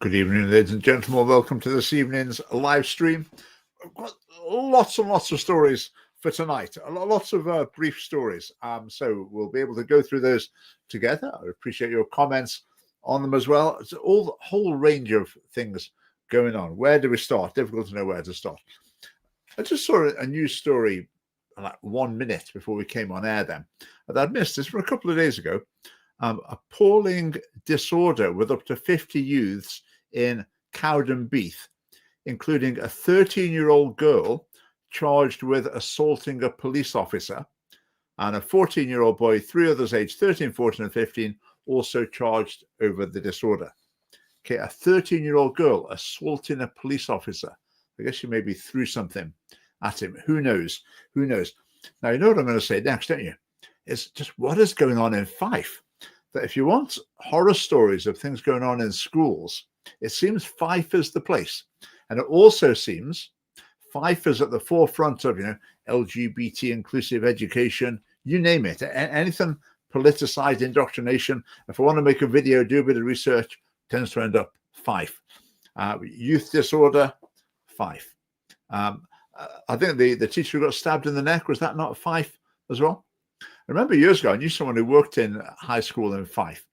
Good evening, ladies and gentlemen. Welcome to this evening's live stream. I've got lots and lots of stories for tonight, lots of brief stories. So we'll be able to go through those together. I appreciate your comments on them as well. It's all the whole range of things going on. Where do we start? Difficult to know where to start. I just saw a news story like 1 minute before we came on air then. I'd missed this from a couple of days ago. Appalling disorder with up to 50 youths in Cowdenbeath, including a 13-year-old girl charged with assaulting a police officer and a 14-year-old boy, 3 others aged 13, 14 and 15, also charged over the disorder. Okay, a 13-year-old girl assaulting a police officer. I guess she maybe threw something at him. Who knows? Who knows? Now, you know what I'm going to say next, don't you? It's just what is going on in Fife. That if you want horror stories of things going on in schools, it seems Fife is the place. And it also seems Fife is at the forefront of, LGBT inclusive education, you name it, anything politicized indoctrination. If I want to make a video, do a bit of research, tends to end up Fife. Youth disorder, Fife. I think the teacher who got stabbed in the neck, was that not Fife as well? I remember years ago, I knew someone who worked in high school in Fife.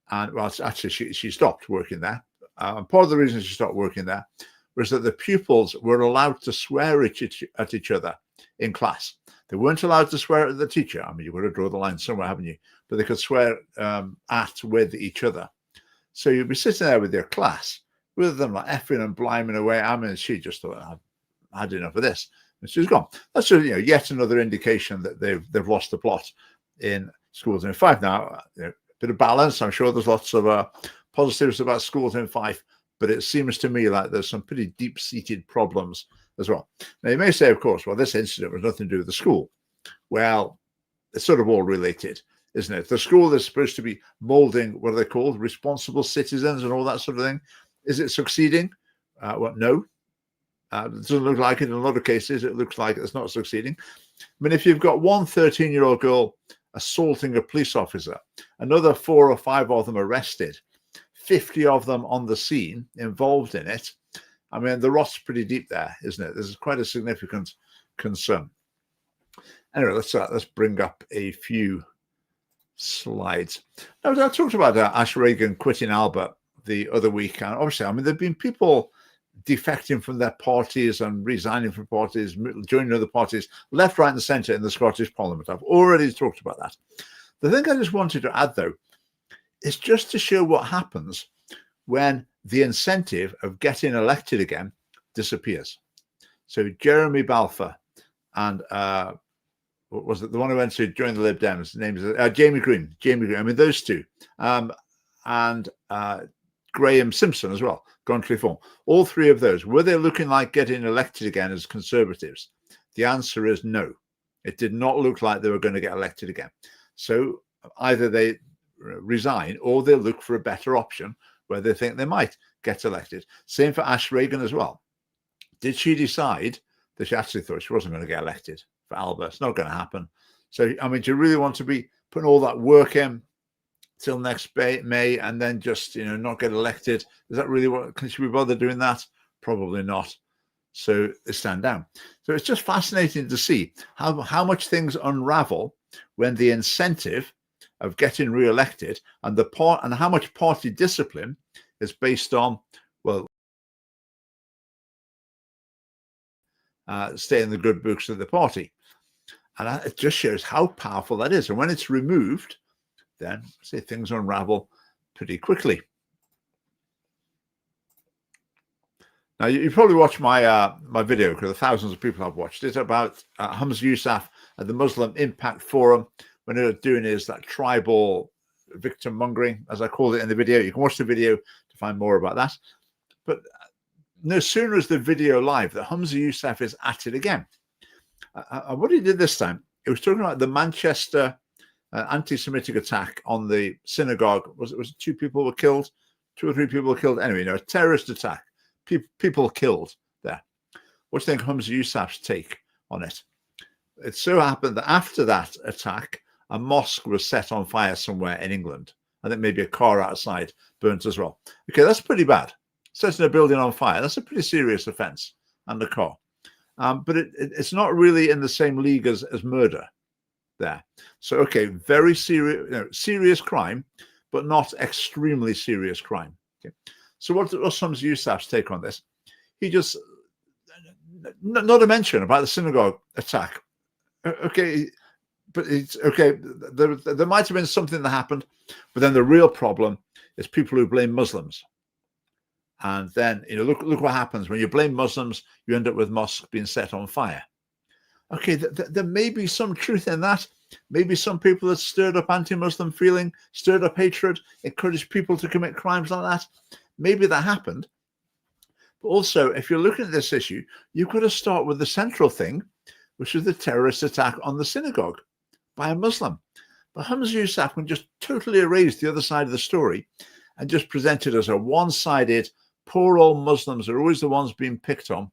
And well, actually, she stopped working there. Part of the reason she stopped working there was that the pupils were allowed to swear at each other in class. They weren't allowed to swear at the teacher. I mean, you've got to draw the line somewhere, haven't you? But they could swear with each other. So you'd be sitting there with your class, with them like effing and bliming away. I mean, she just thought, I've had enough of this. And she's gone. That's just, yet another indication that they've lost the plot in schools in Fife. Now, a bit of balance. I'm sure there's lots of positives about schools in Fife, but it seems to me like there's some pretty deep-seated problems as well. Now, you may say, of course, well, this incident was nothing to do with the school. Well, it's sort of all related, isn't it? The school is supposed to be molding, what are they called, responsible citizens and all that sort of thing. Is it succeeding? Well, no. It doesn't look like it in a lot of cases. It looks like it's not succeeding. I mean, if you've got one 13-year-old girl assaulting a police officer, another 4 or 5 of them arrested, 50 of them on the scene involved in it, I mean, the rot's pretty deep there, isn't it? This is quite a significant concern. Anyway, let's bring up a few slides. Now, I talked about Ash Reagan quitting Albert the other week, and obviously, I mean, there've been people defecting from their parties and resigning from parties, joining other parties, left, right, and centre in the Scottish Parliament. I've already talked about that. The thing I just wanted to add, though, is just to show what happens when the incentive of getting elected again disappears. So Jeremy Balfour and what was it? The one who went to join the Lib Dems. His name is Jamie Green. Jamie Green. I mean, those two, and Graham Simpson as well, gone to reform. All 3 of those, were they looking like getting elected again as Conservatives? The answer is no. It did not look like they were going to get elected again. So either they resign or they look for a better option where they think they might get elected. Same for Ash Reagan as well. Did she decide that she actually thought she wasn't going to get elected for Albert? It's not going to happen. So, I mean, do you really want to be putting all that work in till next May and then just, not get elected? Is that really what, can she be bothered doing that? Probably not. So they stand down. So it's just fascinating to see how much things unravel when the incentive of getting re-elected and how much party discipline is based on, well, stay in the good books of the party. And it just shows how powerful that is. And when it's removed, then say things unravel pretty quickly. Now, you probably watched my my video, because thousands of people have watched it, about Hamza Yousaf at the Muslim Impact Forum, when they're doing is that tribal victim mongering, as I called it in the video. You can watch the video to find more about that. But no sooner is the video live that Hamza Yousaf is at it again. What he did this time, he was talking about the Manchester anti-Semitic attack on the synagogue. Was it 2 people were killed? 2 or 3 people were killed. Anyway, a terrorist attack. People killed there. What do you think Hamza Yousaf's take on it? It so happened that after that attack, a mosque was set on fire somewhere in England. I think maybe a car outside burnt as well. Okay, that's pretty bad. setting a building on fire, that's a pretty serious offence, and a car. But it's not really in the same league as murder there. So, okay, very serious, serious crime, but not extremely serious crime. Okay. So what was Humza Yousaf's take on this? He just, not a mention about the synagogue attack. Okay, but it's okay. There might have been something that happened, but then the real problem is people who blame Muslims. And then, look what happens when you blame Muslims, you end up with mosques being set on fire. Okay, there may be some truth in that. Maybe some people that stirred up anti-Muslim feeling, stirred up hatred, encouraged people to commit crimes like that. Maybe that happened. But also, if you're looking at this issue, you've got to start with the central thing, which is the terrorist attack on the synagogue by a Muslim. But Humza Yousaf can just totally erase the other side of the story and just present it as a one-sided, poor old Muslims are always the ones being picked on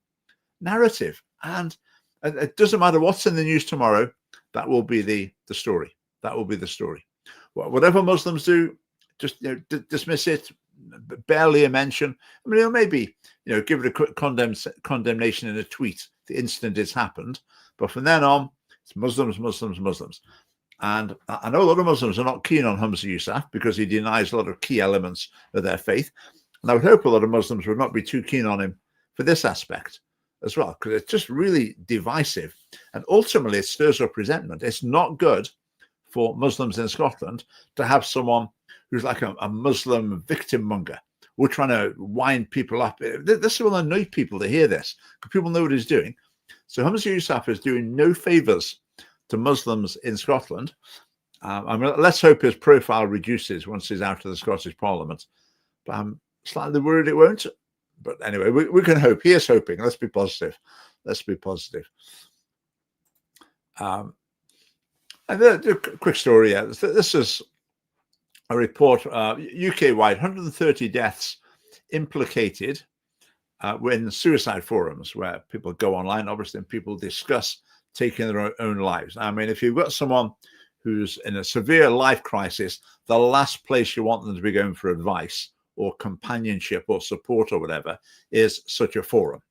narrative. And it doesn't matter what's in the news tomorrow, that will be the story. That will be the story. Whatever Muslims do, just dismiss it, barely a mention. I mean, maybe give it a quick condemnation in a tweet the instant it's happened. But from then on, it's Muslims, Muslims, Muslims. And I know a lot of Muslims are not keen on Humza Yousaf because he denies a lot of key elements of their faith. And I would hope a lot of Muslims would not be too keen on him for this aspect as well, because it's just really divisive. And ultimately, it stirs up resentment. It's not good for Muslims in Scotland to have someone who's like a Muslim victim monger. We're trying to wind people up. This will annoy people to hear this, because people know what he's doing. So Humza Yousaf is doing no favours to Muslims in Scotland. I mean, let's hope his profile reduces once he's out of the Scottish Parliament. But I'm slightly worried it won't. But anyway, we can hope. He is hoping. Let's be positive. Let's be positive. And a quick story. Yeah. This is a report, UK-wide, 130 deaths implicated in suicide forums where people go online, obviously, and people discuss taking their own lives. I mean, if you've got someone who's in a severe life crisis, the last place you want them to be going for advice or companionship or support or whatever is such a forum,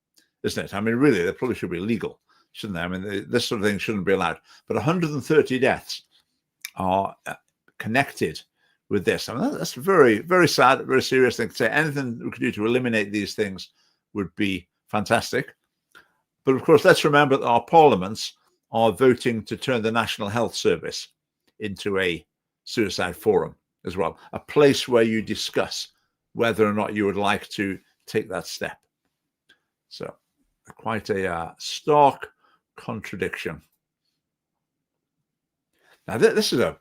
isn't it? I mean, really, they probably should be legal, shouldn't they? I mean, this sort of thing shouldn't be allowed. But 130 deaths are connected with this. I mean, that's very, very sad, very serious thing to say. Anything we could do to eliminate these things would be fantastic. But of course, let's remember that our parliaments are voting to turn the National Health Service into a suicide forum as well, a place where you discuss whether or not you would like to take that step. So quite a stark contradiction. Now, this is a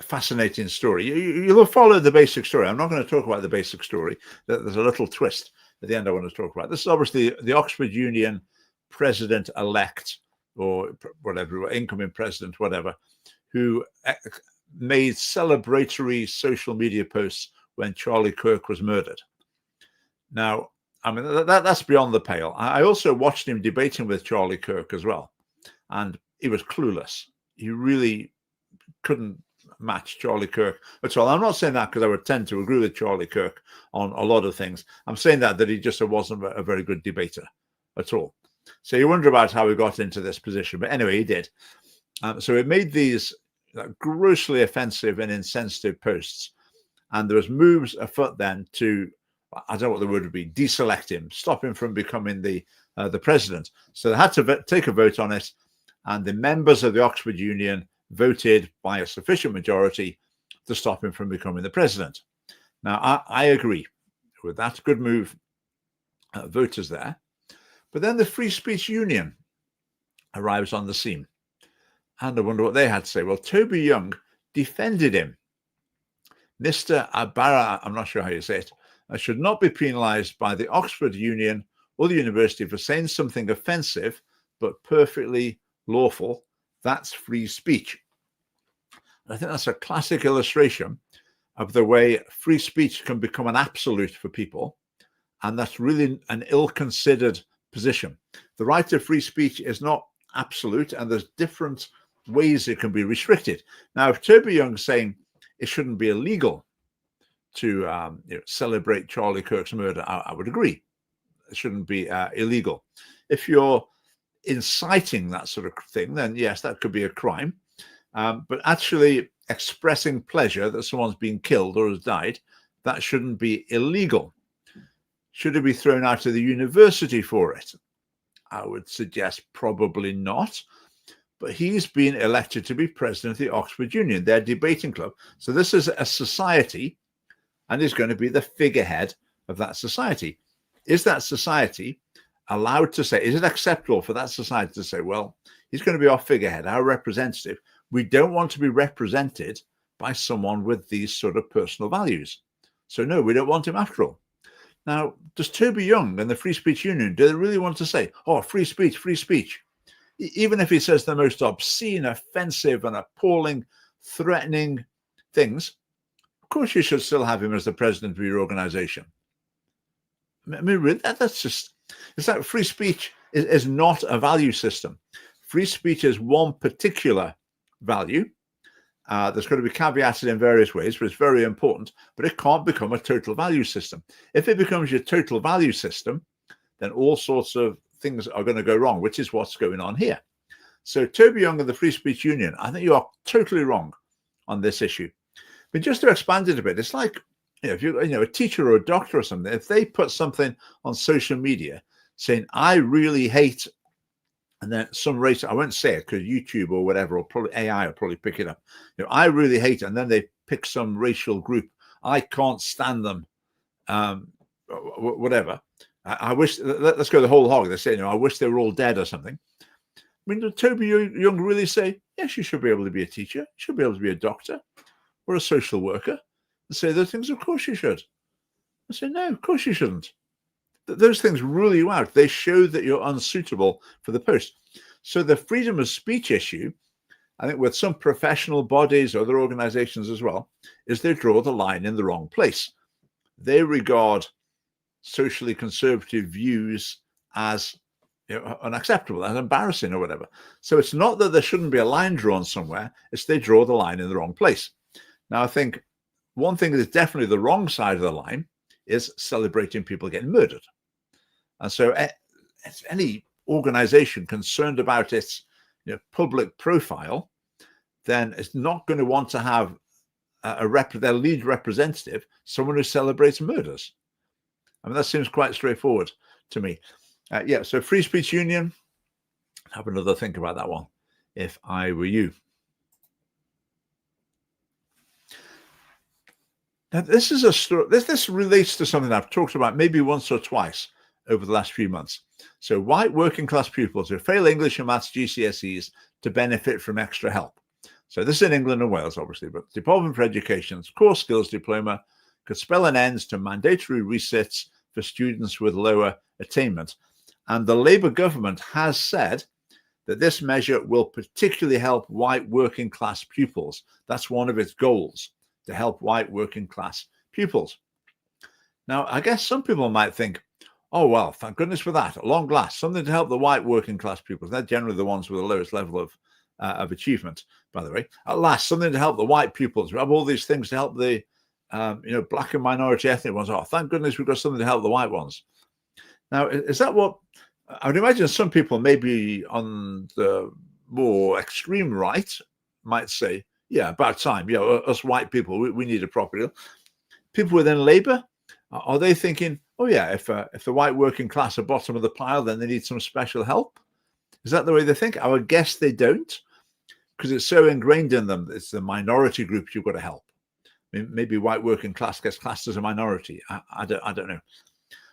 fascinating story. You'll follow the basic story. I'm not going to talk about the basic story. There's a little twist at the end I want to talk about. This is obviously the Oxford Union president-elect, or whatever, incoming president, whatever, who made celebratory social media posts when Charlie Kirk was murdered. Now, I mean, that's beyond the pale. I also watched him debating with Charlie Kirk as well, and he was clueless. He really couldn't match Charlie Kirk at all. I'm not saying that because I would tend to agree with Charlie Kirk on a lot of things. I'm saying that he just wasn't a very good debater at all. So you wonder about how he got into this position. But anyway, he did. So he made these grossly offensive and insensitive posts. And there was moves afoot then to, I don't know what the word would be, deselect him, stop him from becoming the president. So they had to take a vote on it. And the members of the Oxford Union voted by a sufficient majority to stop him from becoming the president. Now, I agree with that. Good move, voters there. But then the Free Speech Union arrives on the scene. And I wonder what they had to say. Well, Toby Young defended him. Mr. Abara, I'm not sure how you say it, should not be penalised by the Oxford Union or the university for saying something offensive but perfectly lawful. That's free speech. I think that's a classic illustration of the way free speech can become an absolute for people. And that's really an ill-considered position. The right to free speech is not absolute, and there's different ways it can be restricted. Now, if Toby Young's saying it shouldn't be illegal to celebrate Charlie Kirk's murder, I would agree. It shouldn't be illegal. If you're inciting that sort of thing, then yes, that could be a crime. But actually expressing pleasure that someone's been killed or has died, that shouldn't be illegal. Should it be thrown out of the university for it? I would suggest probably not. But he's been elected to be president of the Oxford Union, their debating club. So this is a society, and he's going to be the figurehead of that society. Is that society allowed to say, is it acceptable for that society to say, well, he's going to be our figurehead, our representative. We don't want to be represented by someone with these sort of personal values. So no, we don't want him after all. Now, does Toby Young and the Free Speech Union, do they really want to say, oh, free speech, free speech? Even if he says the most obscene, offensive and appalling, threatening things, of course you should still have him as the president of your organization. I mean, really, that's just, it's like free speech is not a value system. Free speech is one particular value. There's going to be caveated in various ways, but it's very important, but it can't become a total value system. If it becomes your total value system, then all sorts of things are going to go wrong, which is what's going on here. So Toby Young and the Free Speech Union, I think you are totally wrong on this issue. But just to expand it a bit, it's like, if you're a teacher or a doctor or something, if they put something on social media saying, I really hate, and then some race, I won't say it because YouTube or whatever, or probably AI will probably pick it up. I really hate, and then they pick some racial group. I can't stand them, whatever. I wish, let's go the whole hog. They say, I wish they were all dead or something. I mean, did Toby Young really say, yes, you should be able to be a teacher, you should be able to be a doctor or a social worker and say those things? Of course you should. I say, no, of course you shouldn't. Those things rule you out. They show that you're unsuitable for the post. So the freedom of speech issue, I think with some professional bodies, other organizations as well, is they draw the line in the wrong place. They regard socially conservative views as unacceptable, as embarrassing or whatever. So it's not that there shouldn't be a line drawn somewhere, it's they draw the line in the wrong place. Now, I think one thing that is definitely the wrong side of the line is celebrating people getting murdered. And so any organization concerned about its public profile, then it's not going to want to have their lead representative, someone who celebrates murders. I mean, that seems quite straightforward to me. So Free Speech Union, have another think about that one if I were you. Now, this is a story. This relates to something I've talked about maybe once or twice over the last few months. So white working class pupils who fail English and maths GCSEs to benefit from extra help. So this is in England and Wales, obviously, but Department for Education's core skills diploma could spell an end to mandatory resits for students with lower attainment. And the Labour government has said that this measure will particularly help white working class pupils. That's one of its goals, to help white working class pupils. Now, I guess some people might think, oh, well, thank goodness for that. At long last, something to help the white working class pupils. They're generally the ones with the lowest level of achievement, by the way. At last, something to help the white pupils. We have all these things to help the black and minority ethnic ones. Oh, thank goodness we've got something to help the white ones. Now, is that what I would imagine? Some people maybe on the more extreme right might say, yeah, about time. Us white people, we need a proper deal. People within Labour, are they thinking, oh yeah, if the white working class are bottom of the pile, then they need some special help? Is that the way they think? I would guess they don't, because it's so ingrained in them. It's the minority groups you've got to help. I mean, maybe white working class gets classed as a minority. I don't know.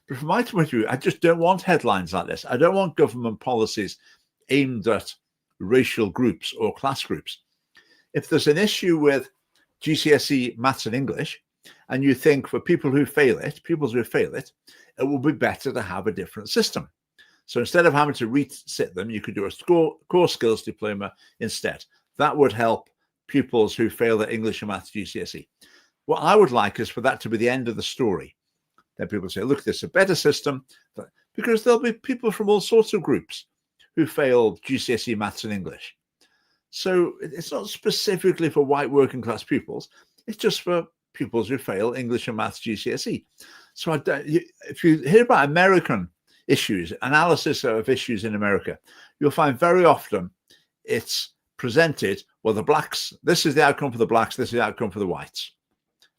But from my point of view, I just don't want headlines like this. I don't want government policies aimed at racial groups or class groups. If there's an issue with GCSE maths and English, and you think for pupils who fail it, it will be better to have a different system. So instead of having to resit them, you could do a core skills diploma instead. That would help pupils who fail their English and maths GCSE. What I would like is for that to be the end of the story. Then people say, look, this is a better system, because there'll be people from all sorts of groups who fail GCSE maths and English. So it's not specifically for white working class pupils. It's just for pupils who fail English and Maths GCSE. So if you hear about American issues, analysis of issues in America, you'll find very often it's presented, well, the blacks, this is the outcome for the blacks, this is the outcome for the whites.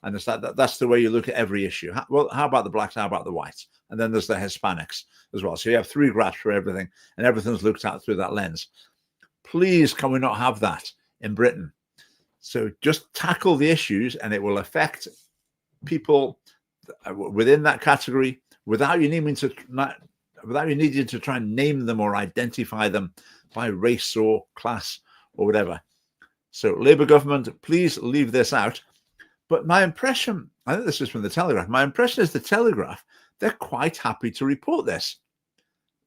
And it's that's the way you look at every issue. Well, how about the blacks? How about the whites? And then there's the Hispanics as well. So you have 3 graphs for everything, and everything's looked at through that lens. Please, can we not have that in Britain? So just tackle the issues, and it will affect people within that category without you needing to try and name them or identify them by race or class or whatever. So Labour government, please leave this out. But my impression, I think this is from the Telegraph, my impression is the Telegraph, they're quite happy to report this.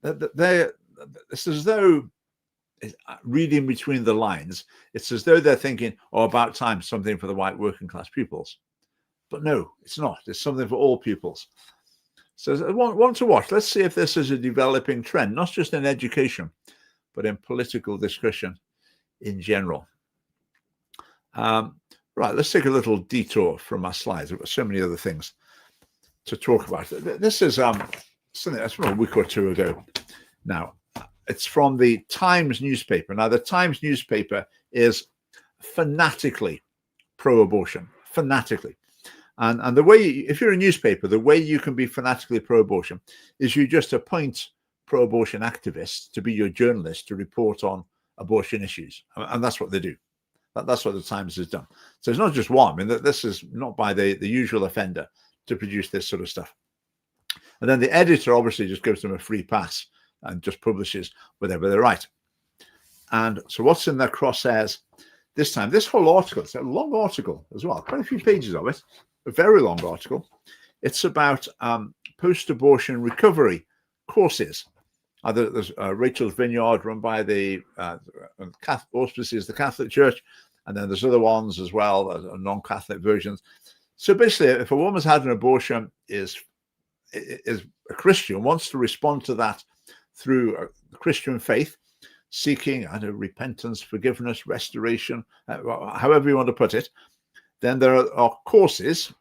It's as though, reading between the lines, it's as though they're thinking, oh, about time, something for the white working class pupils. But no, it's not. It's something for all pupils. So one to watch. Let's see if this is a developing trend, not just in education, but in political discussion in general. Right, let's take a little detour from our slides. We've got so many other things to talk about. This is something that's from a week or two ago. Now, it's from the Times newspaper. Now, the Times newspaper is fanatically pro-abortion, fanatically. And the way, if you're a newspaper, the way you can be fanatically pro-abortion is you just appoint pro-abortion activists to be your journalists to report on abortion issues. And that's what they do. That's what the Times has done. So it's not just one. I mean, this is not by the usual offender to produce this sort of stuff. And then the editor obviously just gives them a free pass and just publishes whatever they write. And so what's in their crosshairs this time? This whole article, it's a long article as well, quite a few pages of it, a very long article. It's about post-abortion recovery courses. There's Rachel's Vineyard, run by the auspices the Catholic Church, and then there's other ones as well, non-Catholic versions. So basically, if a woman's had an abortion, is a Christian, wants to respond to that through a Christian faith, seeking repentance, forgiveness, restoration, however you want to put it, then there are courses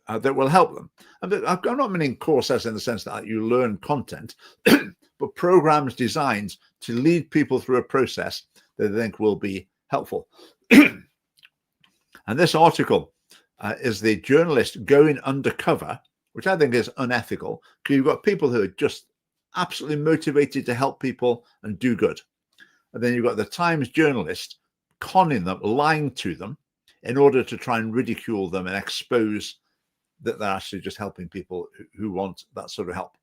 that will help them. And I'm not meaning courses in the sense that you learn content, but programs designed to lead people through a process that they think will be helpful. And this article is the journalist going undercover, which I think is unethical, because you've got people who are just absolutely motivated to help people and do good. And then you've got the Times journalist conning them, lying to them in order to try and ridicule them and expose that they're actually just helping people who want that sort of help.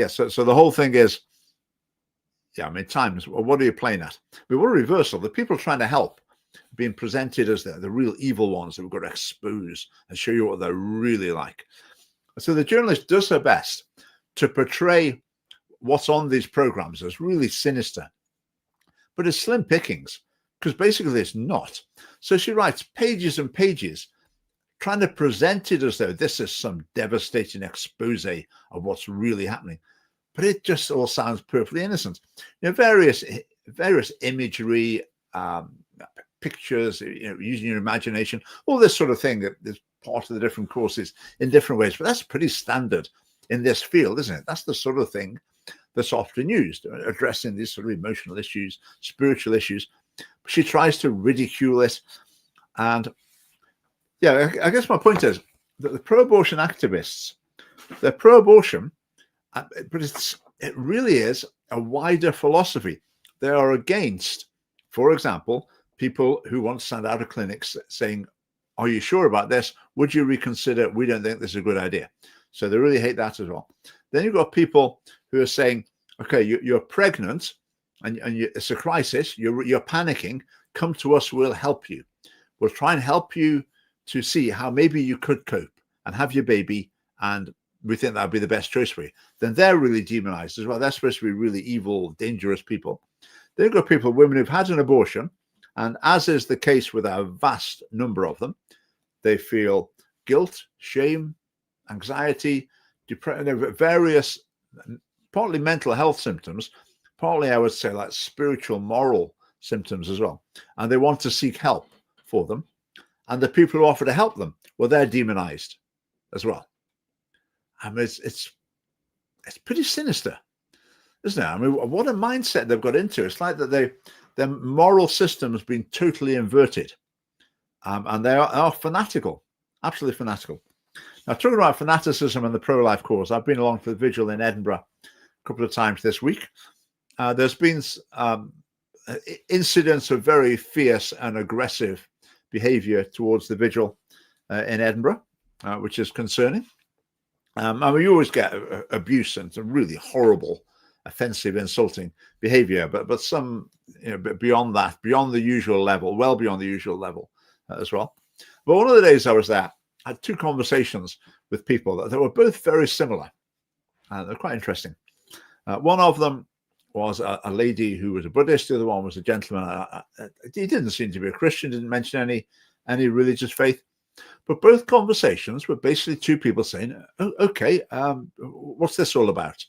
So the whole thing is, Times, what are you playing at? We want a reversal. The people trying to help being presented as the real evil ones that we've got to expose and show you what they're really like. So the journalist does her best to portray what's on these programs as really sinister, but it's slim pickings, because basically it's not. So she writes pages and pages trying to present it as though this is some devastating expose of what's really happening. But it just all sounds perfectly innocent. Various imagery, pictures, using your imagination, all this sort of thing that is part of the different courses in different ways. But that's pretty standard in this field, isn't it? That's the sort of thing that's often used, addressing these sort of emotional issues, spiritual issues. She tries to ridicule it. And I guess my point is that the pro-abortion activists, they're pro-abortion, but it really is a wider philosophy. They are against, for example, people who want to send out of clinics saying, are you sure about this? Would you reconsider? We don't think this is a good idea. So they really hate that as well. Then you've got people who are saying, okay, you're pregnant and it's a crisis. You're panicking. Come to us. We'll help you. We'll try and help you to see how maybe you could cope and have your baby. And we think that would be the best choice for you. Then they're really demonized as well. They're supposed to be really evil, dangerous people. Then you've got people, women who've had an abortion. And as is the case with a vast number of them, they feel guilt, shame, anxiety, depression, various, partly mental health symptoms, partly I would say like spiritual, moral symptoms as well. And they want to seek help for them. and the people who offer to help them, well, they're demonized as well. I mean, it's pretty sinister, isn't it? I mean, what a mindset they've got into. It's like that their moral system has been totally inverted, and they are fanatical, absolutely fanatical. Now, talking about fanaticism and the pro-life cause, I've been along for the vigil in Edinburgh a couple of times this week. There's been incidents of very fierce and aggressive behaviour towards the vigil in Edinburgh, which is concerning. I mean, you always get abuse and some really horrible, offensive, insulting behaviour, but some, beyond that, beyond the usual level, well beyond the usual level as well. But one of the days I was there, I had two conversations with people that were both very similar. They're quite interesting. One of them was a lady who was a Buddhist. The other one was a gentleman. He didn't seem to be a Christian, didn't mention any religious faith. But both conversations were basically two people saying, oh, okay, what's this all about?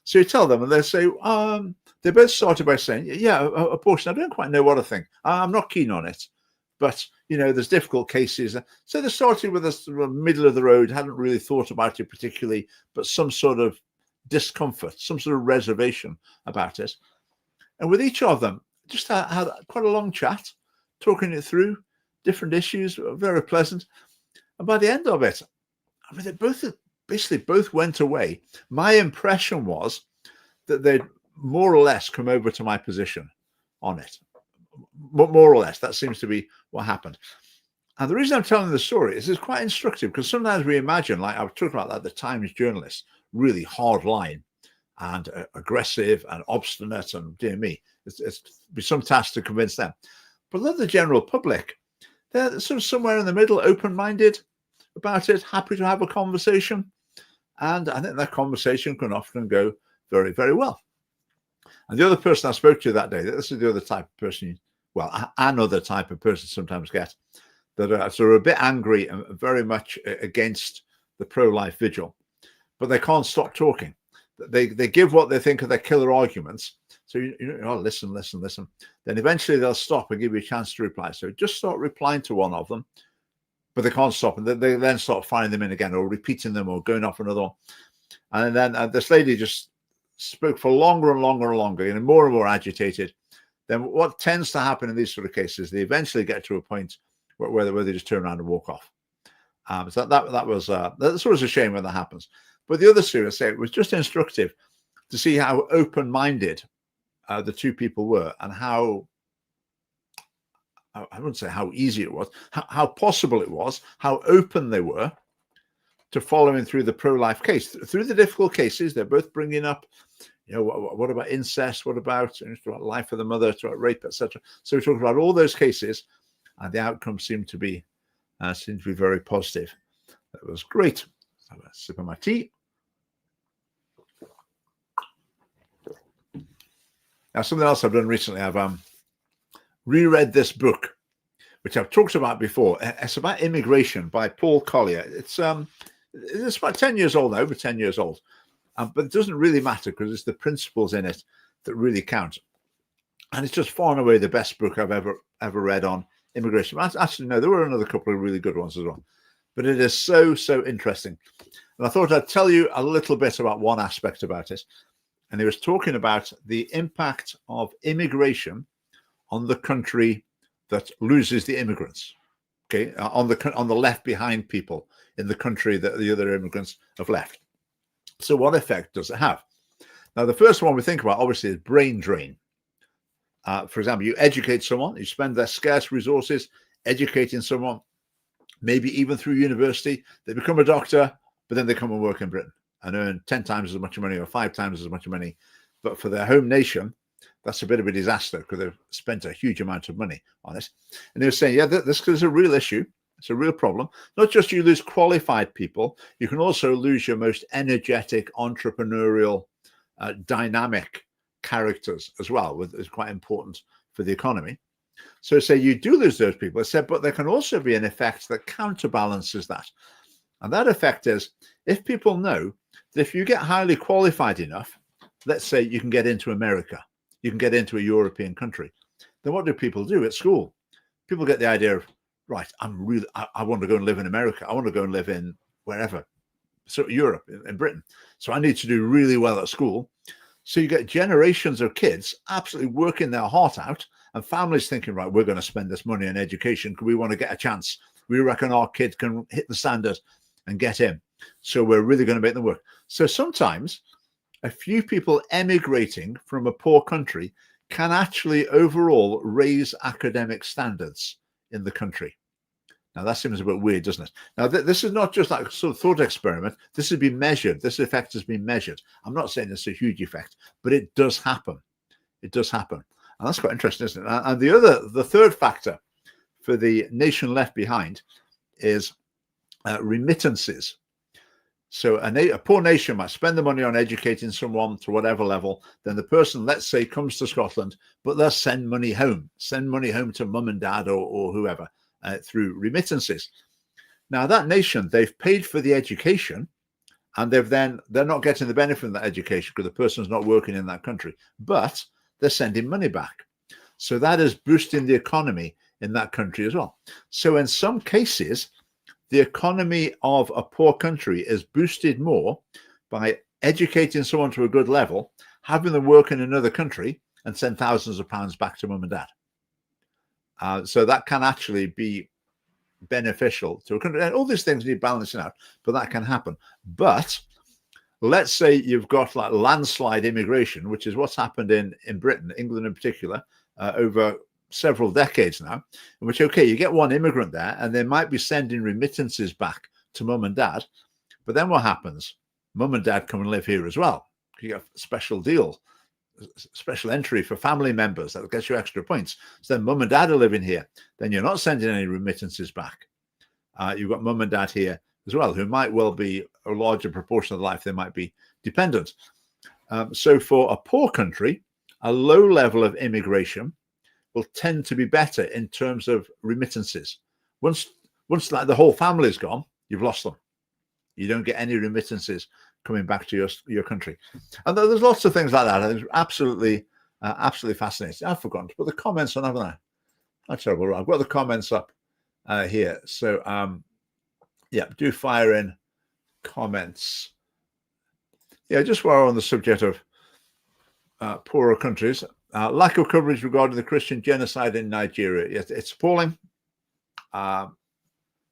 So you tell them and they say, they both started by saying, yeah, abortion, I don't quite know what I think. I'm not keen on it. But, there's difficult cases. So they started with a sort of middle of the road, hadn't really thought about it particularly, but some sort of discomfort, some sort of reservation about it. And with each of them, just had quite a long chat, talking it through, different issues, very pleasant. And by the end of it, I mean, they both went away. My impression was that they'd more or less come over to my position on it. More or less, that seems to be what happened. And the reason I'm telling the story is it's quite instructive, because sometimes we imagine, like I was talking about, that the Times journalists, really hard line and aggressive and obstinate, and dear me, it's be some task to convince them. But let the general public, they're sort of somewhere in the middle, open-minded about it, happy to have a conversation. And I think that conversation can often go very, very well. And the other person I spoke to that day, this is the other type of person, another type of person sometimes get, that are sort of a bit angry and very much against the pro-life vigil, but they can't stop talking. They give what they think are their killer arguments. So, listen. Then eventually they'll stop and give you a chance to reply. So just start replying to one of them, but they can't stop. And they then start firing them in again, or repeating them, or going off another one. And then this lady just spoke for longer and longer and longer, more and more agitated. Then what tends to happen in these sort of cases, they eventually get to a point where they just turn around and walk off. So that's always a shame when that happens. But the other serious say, it was just instructive to see how open-minded the two people were, and how, I wouldn't say how easy it was, how possible it was, how open they were to following through the pro-life case. Through the difficult cases, they're both bringing up, what about incest? What about life of the mother, about rape, etc. So we're talking about all those cases, and the outcome seemed to be very positive. That was great. Have a sip of my tea. Now, something else I've done recently, I've reread this book, which I've talked about before. It's about immigration by Paul Collier. It's about 10 years old now, over 10 years old. But it doesn't really matter, because it's the principles in it that really count. And it's just far and away the best book I've ever read on immigration. Actually, no, there were another couple of really good ones as well. But it is so interesting. And I thought I'd tell you a little bit about one aspect about it. And he was talking about the impact of immigration on the country that loses the immigrants. Okay, on the left behind people in the country that the other immigrants have left. So what effect does it have? Now, the first one we think about, obviously, is brain drain. For example, you educate someone, you spend their scarce resources educating someone, maybe even through university. They become a doctor, but then they come and work in Britain and earn 10 times as much money or 5 times as much money. But for their home nation, that's a bit of a disaster, because they've spent a huge amount of money on it. And they were saying, yeah, this is a real issue. It's a real problem. Not just you lose qualified people, you can also lose your most energetic, entrepreneurial, dynamic characters as well, which is quite important for the economy. So say you do lose those people. I said, but there can also be an effect that counterbalances that. And that effect is, if people know that if you get highly qualified enough, let's say you can get into America, you can get into a European country, then what do people do at school? People get the idea of, right, I want to go and live in America. I want to go and live in wherever, so Europe, in Britain. So I need to do really well at school. So you get generations of kids absolutely working their heart out, and families thinking, right, we're going to spend this money on education because we want to get a chance. We reckon our kid can hit the standard and get in. So we're really going to make them work. So sometimes a few people emigrating from a poor country can actually overall raise academic standards in the country. Now, that seems a bit weird, doesn't it? Now, this is not just like a sort of thought experiment. This has been measured. This effect has been measured. I'm not saying it's a huge effect, but it does happen. It does happen. And that's quite interesting, isn't it? And the third factor for the nation left behind is remittances. So a poor nation might spend the money on educating someone to whatever level. Then the person, let's say, comes to Scotland, but they'll send money home to mum and dad or whoever through remittances. Now, that nation, they've paid for the education, and they're not getting the benefit of that education because the person's not working in that country, but they're sending money back. So that is boosting the economy in that country as well. So in some cases, the economy of a poor country is boosted more by educating someone to a good level, having them work in another country, and send thousands of pounds back to mum and dad. So that can actually be beneficial to a country. And all these things need balancing out, but that can happen. But let's say you've got like landslide immigration, which is what's happened in Britain, England in particular, over several decades now, in which, okay, you get one immigrant there and they might be sending remittances back to mum and dad, but then what happens? Mum and dad come and live here as well. You get a special deal, special entry for family members that gets you extra points. So then mum and dad are living here, then you're not sending any remittances back. You've got mum and dad here as well, who might well be a larger proportion of life, they might be dependent. So for a poor country, a low level of immigration will tend to be better in terms of remittances. Once like the whole family is gone, you've lost them. You don't get any remittances coming back to your country. And there's lots of things like that. It's absolutely fascinating. I've forgotten to put the comments on, haven't I? That's terrible. I've got the comments up here. So yeah, do fire in comments. Yeah, just while we're on the subject of poorer countries, lack of coverage regarding the Christian genocide in Nigeria. It's appalling. I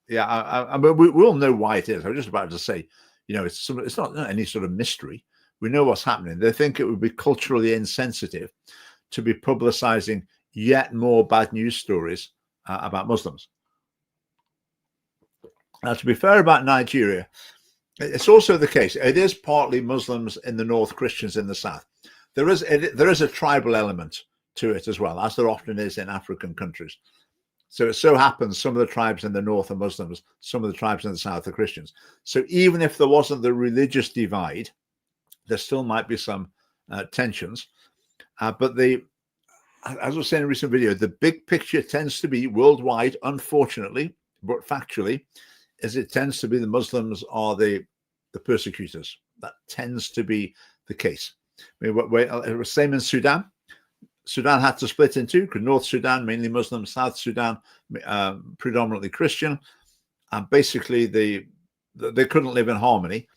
mean, we all know why it is. I was just about to say, it's not any sort of mystery. We know what's happening. They think it would be culturally insensitive to be publicizing yet more bad news stories about Muslims. Now, to be fair about Nigeria, it's also the case. It is partly Muslims in the north, Christians in the south. There is a tribal element to it as well, as there often is in African countries. So it so happens some of the tribes in the north are Muslims, some of the tribes in the south are Christians. So even if there wasn't the religious divide, there still might be some tensions. But as I was saying in a recent video, the big picture tends to be worldwide, unfortunately, but factually, is it tends to be the Muslims are the persecutors. That tends to be the case. I mean, it was the same in Sudan. Sudan had to split in two, because North Sudan, mainly Muslim, South Sudan, predominantly Christian. And basically, they couldn't live in harmony.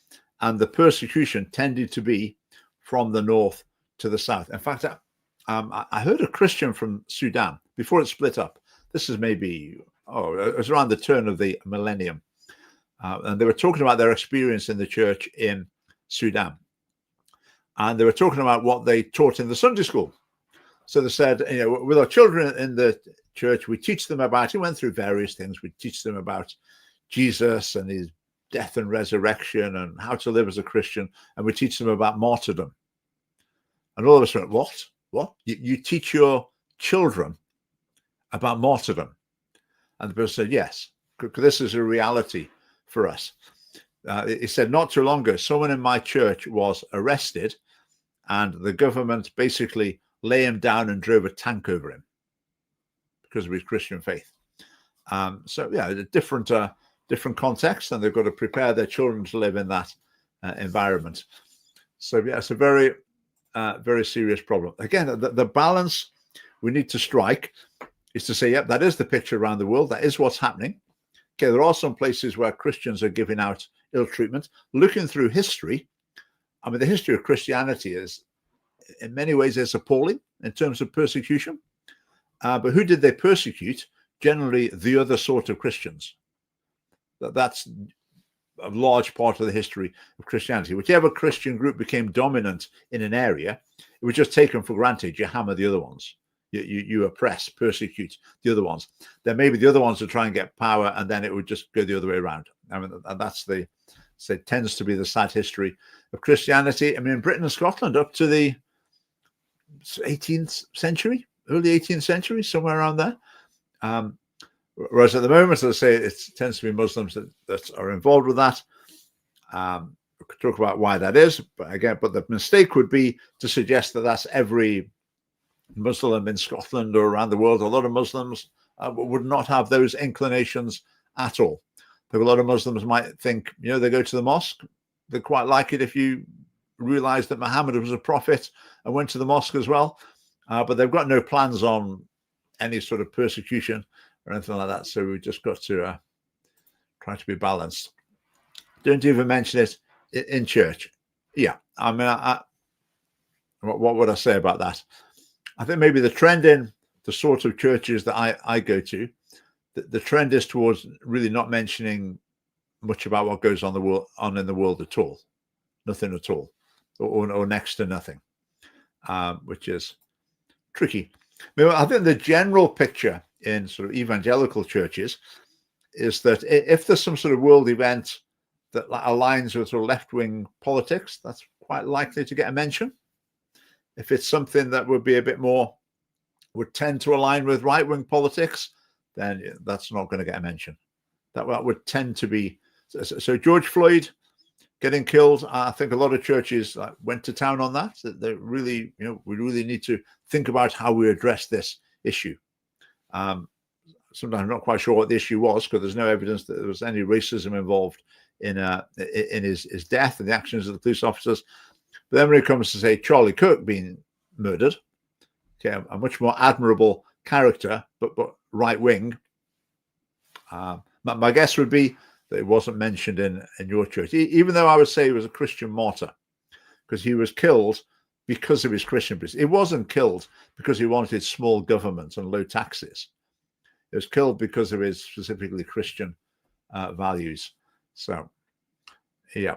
And the persecution tended to be from the north to the south. In fact, I heard a Christian from Sudan, before it split up. This is maybe, it was around the turn of the millennium. And they were talking about their experience in the church in Sudan. And they were talking about what they taught in the Sunday school. So they said, with our children in the church, we teach them about, he went through various things. We teach them about Jesus and his death and resurrection and how to live as a Christian. And we teach them about martyrdom. And all of us went, what? You teach your children about martyrdom? And the person said, yes, because this is a reality for us. He said, not too long ago, someone in my church was arrested and the government basically lay him down and drove a tank over him because of his Christian faith. So yeah, a different context, and they've got to prepare their children to live in that environment. So yeah, it's a very, very serious problem. Again, the balance we need to strike is to say, yep, that is the picture around the world. That is what's happening. Okay, there are some places where Christians are giving out ill treatment. Looking through history, I mean, the history of Christianity is, in many ways, is appalling in terms of persecution. But who did they persecute? Generally, the other sort of Christians. That's a large part of the history of Christianity. Whichever Christian group became dominant in an area, it was just taken for granted. You hammer the other ones. You oppress, persecute the other ones. Then maybe the other ones would try and get power, and then it would just go the other way around. I mean, and that's tends to be the sad history of Christianity. I mean, in Britain and Scotland up to the 18th century, early 18th century, somewhere around there. Whereas at the moment, as I say, it tends to be Muslims that are involved with that. We could talk about why that is, but the mistake would be to suggest that that's every Muslim in Scotland or around the world. A lot of Muslims would not have those inclinations at all. A lot of Muslims might think, they go to the mosque. They quite like it if you realize that Muhammad was a prophet and went to the mosque as well. But they've got no plans on any sort of persecution or anything like that. So we've just got to try to be balanced. Don't even mention it in church. Yeah, I mean, what would I say about that? I think maybe the trend in the sort of churches that I go to, the trend is towards really not mentioning much about what goes on in the world at all, nothing at all, or next to nothing, which is tricky. I think the general picture in sort of evangelical churches is that if there's some sort of world event that aligns with sort of left-wing politics, that's quite likely to get a mention. If it's something that would be a bit more, would tend to align with right-wing politics, then that's not going to get a mention. That would tend to be. So George Floyd getting killed, I think a lot of churches went to town on that. That they really, we really need to think about how we address this issue. Sometimes I'm not quite sure what the issue was, because there's no evidence that there was any racism involved in his death and the actions of the police officers. But then when it comes to, say, Charlie Kirk being murdered, okay, a much more admirable character, but right wing, my guess would be that it wasn't mentioned in your church, even though I would say he was a Christian martyr, because he was killed because of his Christian beliefs. He wasn't killed because he wanted small government and low taxes. He was killed because of his specifically Christian values. So, yeah.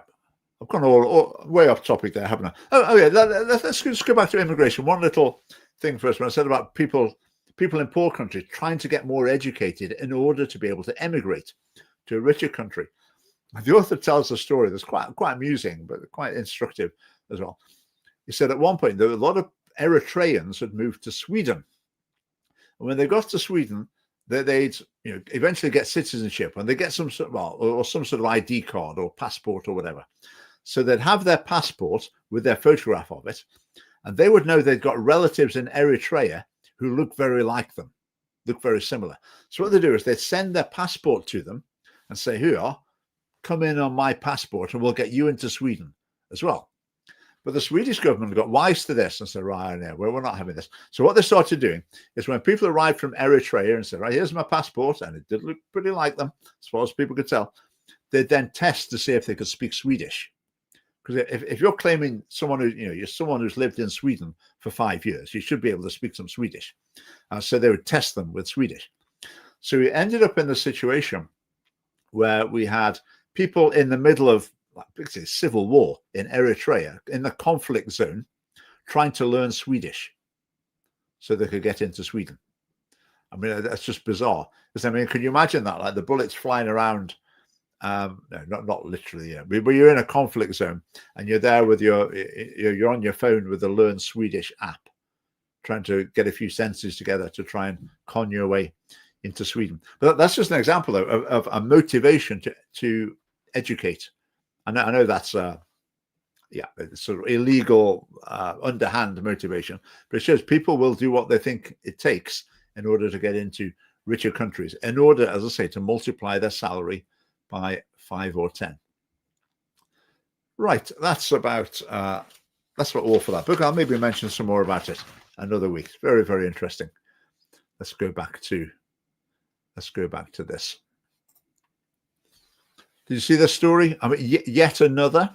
I've gone all way off topic there, haven't I? Oh yeah. Let's just go back to immigration. One little thing first. When I said about people in poor countries trying to get more educated in order to be able to emigrate to a richer country, the author tells a story that's quite amusing, but quite instructive as well. He said at one point there were a lot of Eritreans had moved to Sweden, and when they got to Sweden, they'd eventually get citizenship, and they get some sort of ID card or passport or whatever. So they'd have their passport with their photograph of it, and they would know they'd got relatives in Eritrea who look very like them, look very similar. So what they do is they'd send their passport to them and say, here, come in on my passport and we'll get you into Sweden as well. But the Swedish government got wise to this and said, right, no, we're not having this. So what they started doing is when people arrived from Eritrea and said, right, here's my passport, and it did look pretty like them, as far as people could tell, they'd then test to see if they could speak Swedish. Because if you're claiming someone you're someone who's lived in Sweden for 5 years, you should be able to speak some Swedish. So they would test them with Swedish. So we ended up in the situation where we had people in the middle of civil war in Eritrea, in the conflict zone, trying to learn Swedish so they could get into Sweden. I mean, that's just bizarre. Because, I mean, can you imagine that? Like the bullets flying around. No, not literally, yeah. But you're in a conflict zone and you're there with you're on your phone with the Learn Swedish app, trying to get a few sentences together to try and con your way into Sweden. But that's just an example, though, of a motivation to educate. I know that's it's sort of illegal, underhand motivation, but it shows people will do what they think it takes in order to get into richer countries, in order, as I say, to multiply their salary by 5 or 10. Right, that's about that's all for that book. I'll maybe mention some more about it another week. Very, very interesting. let's go back to this. Did you see this story? I mean, yet another.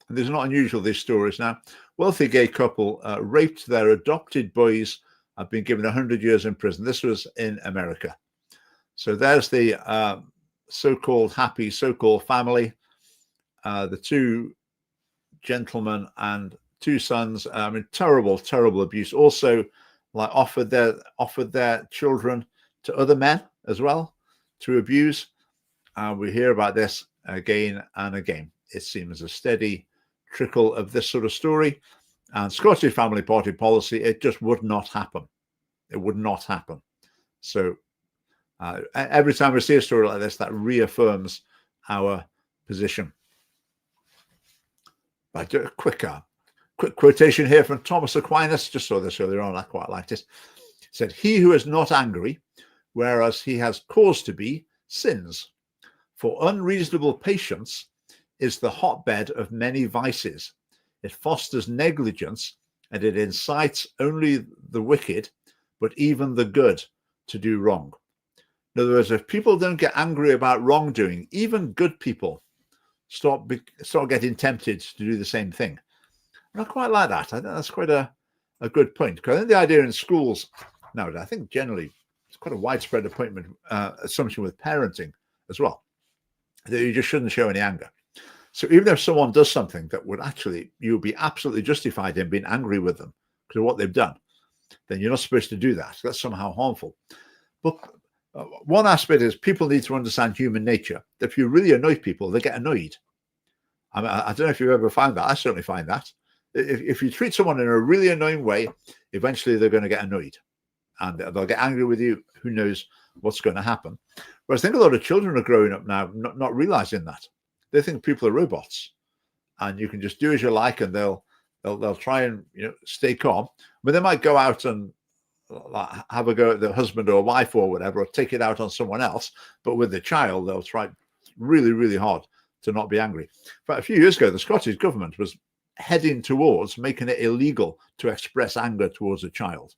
And these are not unusual, these stories now. Wealthy gay couple raped their adopted boys, have been given 100 years in prison. This was in America. So there's the so-called happy, so-called family. The two gentlemen and two sons. I mean, terrible, terrible abuse. Also, like offered their children to other men as well to abuse. We hear about this again and again. It seems a steady trickle of this sort of story. And Scottish Family Party policy, it just would not happen. It would not happen. So every time we see a story like this, that reaffirms our position. Right, a quick quotation here from Thomas Aquinas. Just saw this earlier on. I quite liked it. He said, "He who is not angry, whereas he has cause to be, sins. For unreasonable patience is the hotbed of many vices. It fosters negligence, and it incites only the wicked, but even the good, to do wrong." In other words, if people don't get angry about wrongdoing, even good people start getting tempted to do the same thing. And I quite like that. I think that's quite a good point. Because I think the idea in schools nowadays, I think generally it's quite a widespread assumption with parenting as well, that you just shouldn't show any anger. So even if someone does something that would actually, you would be absolutely justified in being angry with them because of what they've done, then you're not supposed to do that. That's somehow harmful. But one aspect is people need to understand human nature. If you really annoy people, they get annoyed. I mean, I don't know if you've ever found that. I certainly find that. If you treat someone in a really annoying way, eventually they're going to get annoyed. And they'll get angry with you. Who knows what's going to happen? Whereas I think a lot of children are growing up now not realizing that. They think people are robots. And you can just do as you like, and they'll try and stay calm. But they might go out and have a go at the husband or wife or whatever, or take it out on someone else. But with the child, they'll try really, really hard to not be angry. But a few years ago, the Scottish government was heading towards making it illegal to express anger towards a child.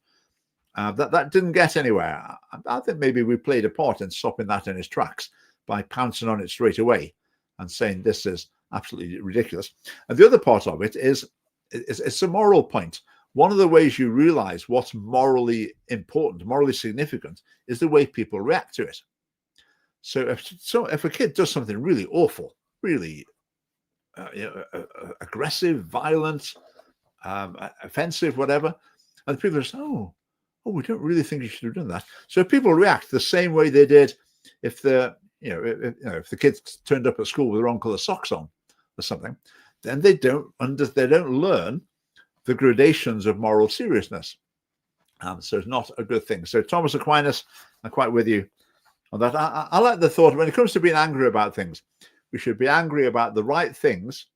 That didn't get anywhere. I think maybe we played a part in stopping that in its tracks by pouncing on it straight away and saying this is absolutely ridiculous. And the other part of it is it's a moral point. One of the ways you realize what's morally important, morally significant, is the way people react to it. So if a kid does something really awful, really aggressive, violent, offensive, whatever, and people say, oh, we don't really think you should have done that. So people react the same way they did if the kids turned up at school with the wrong color socks on or something. Then they don't learn the gradations of moral seriousness. So it's not a good thing. So Thomas Aquinas, I'm quite with you on that. I like the thought when it comes to being angry about things, we should be angry about the right things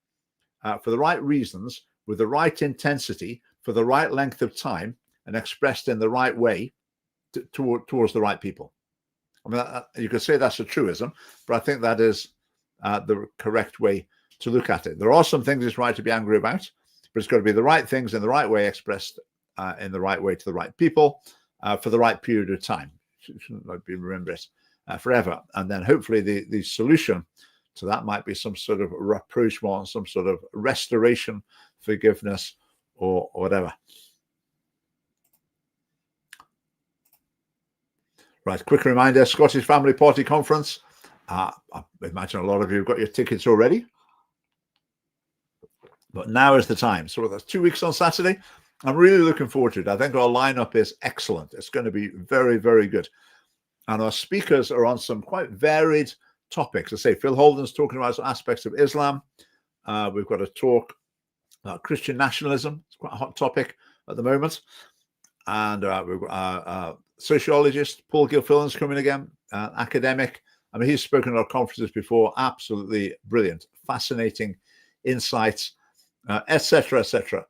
for the right reasons, with the right intensity, for the right length of time, and expressed in the right way towards the right people. I mean, you could say that's a truism, but I think that is the correct way to look at it. There are some things it's right to be angry about, but it's got to be the right things in the right way, expressed in the right way to the right people for the right period of time. It shouldn't be remembered forever. And then hopefully the solution to that might be some sort of rapprochement, some sort of restoration, forgiveness, or whatever. Right, quick reminder, Scottish Family Party Conference. I imagine a lot of you have got your tickets already. But now is the time. So that's 2 weeks on Saturday. I'm really looking forward to it. I think our lineup is excellent. It's going to be very, very good. And our speakers are on some quite varied topics. I say Phil Holden's talking about some aspects of Islam. We've got a talk about Christian nationalism. It's quite a hot topic at the moment. And we've got sociologist Paul Gilfillan's coming again, academic. I mean, he's spoken at our conferences before. Absolutely brilliant, fascinating insights, etc., etc.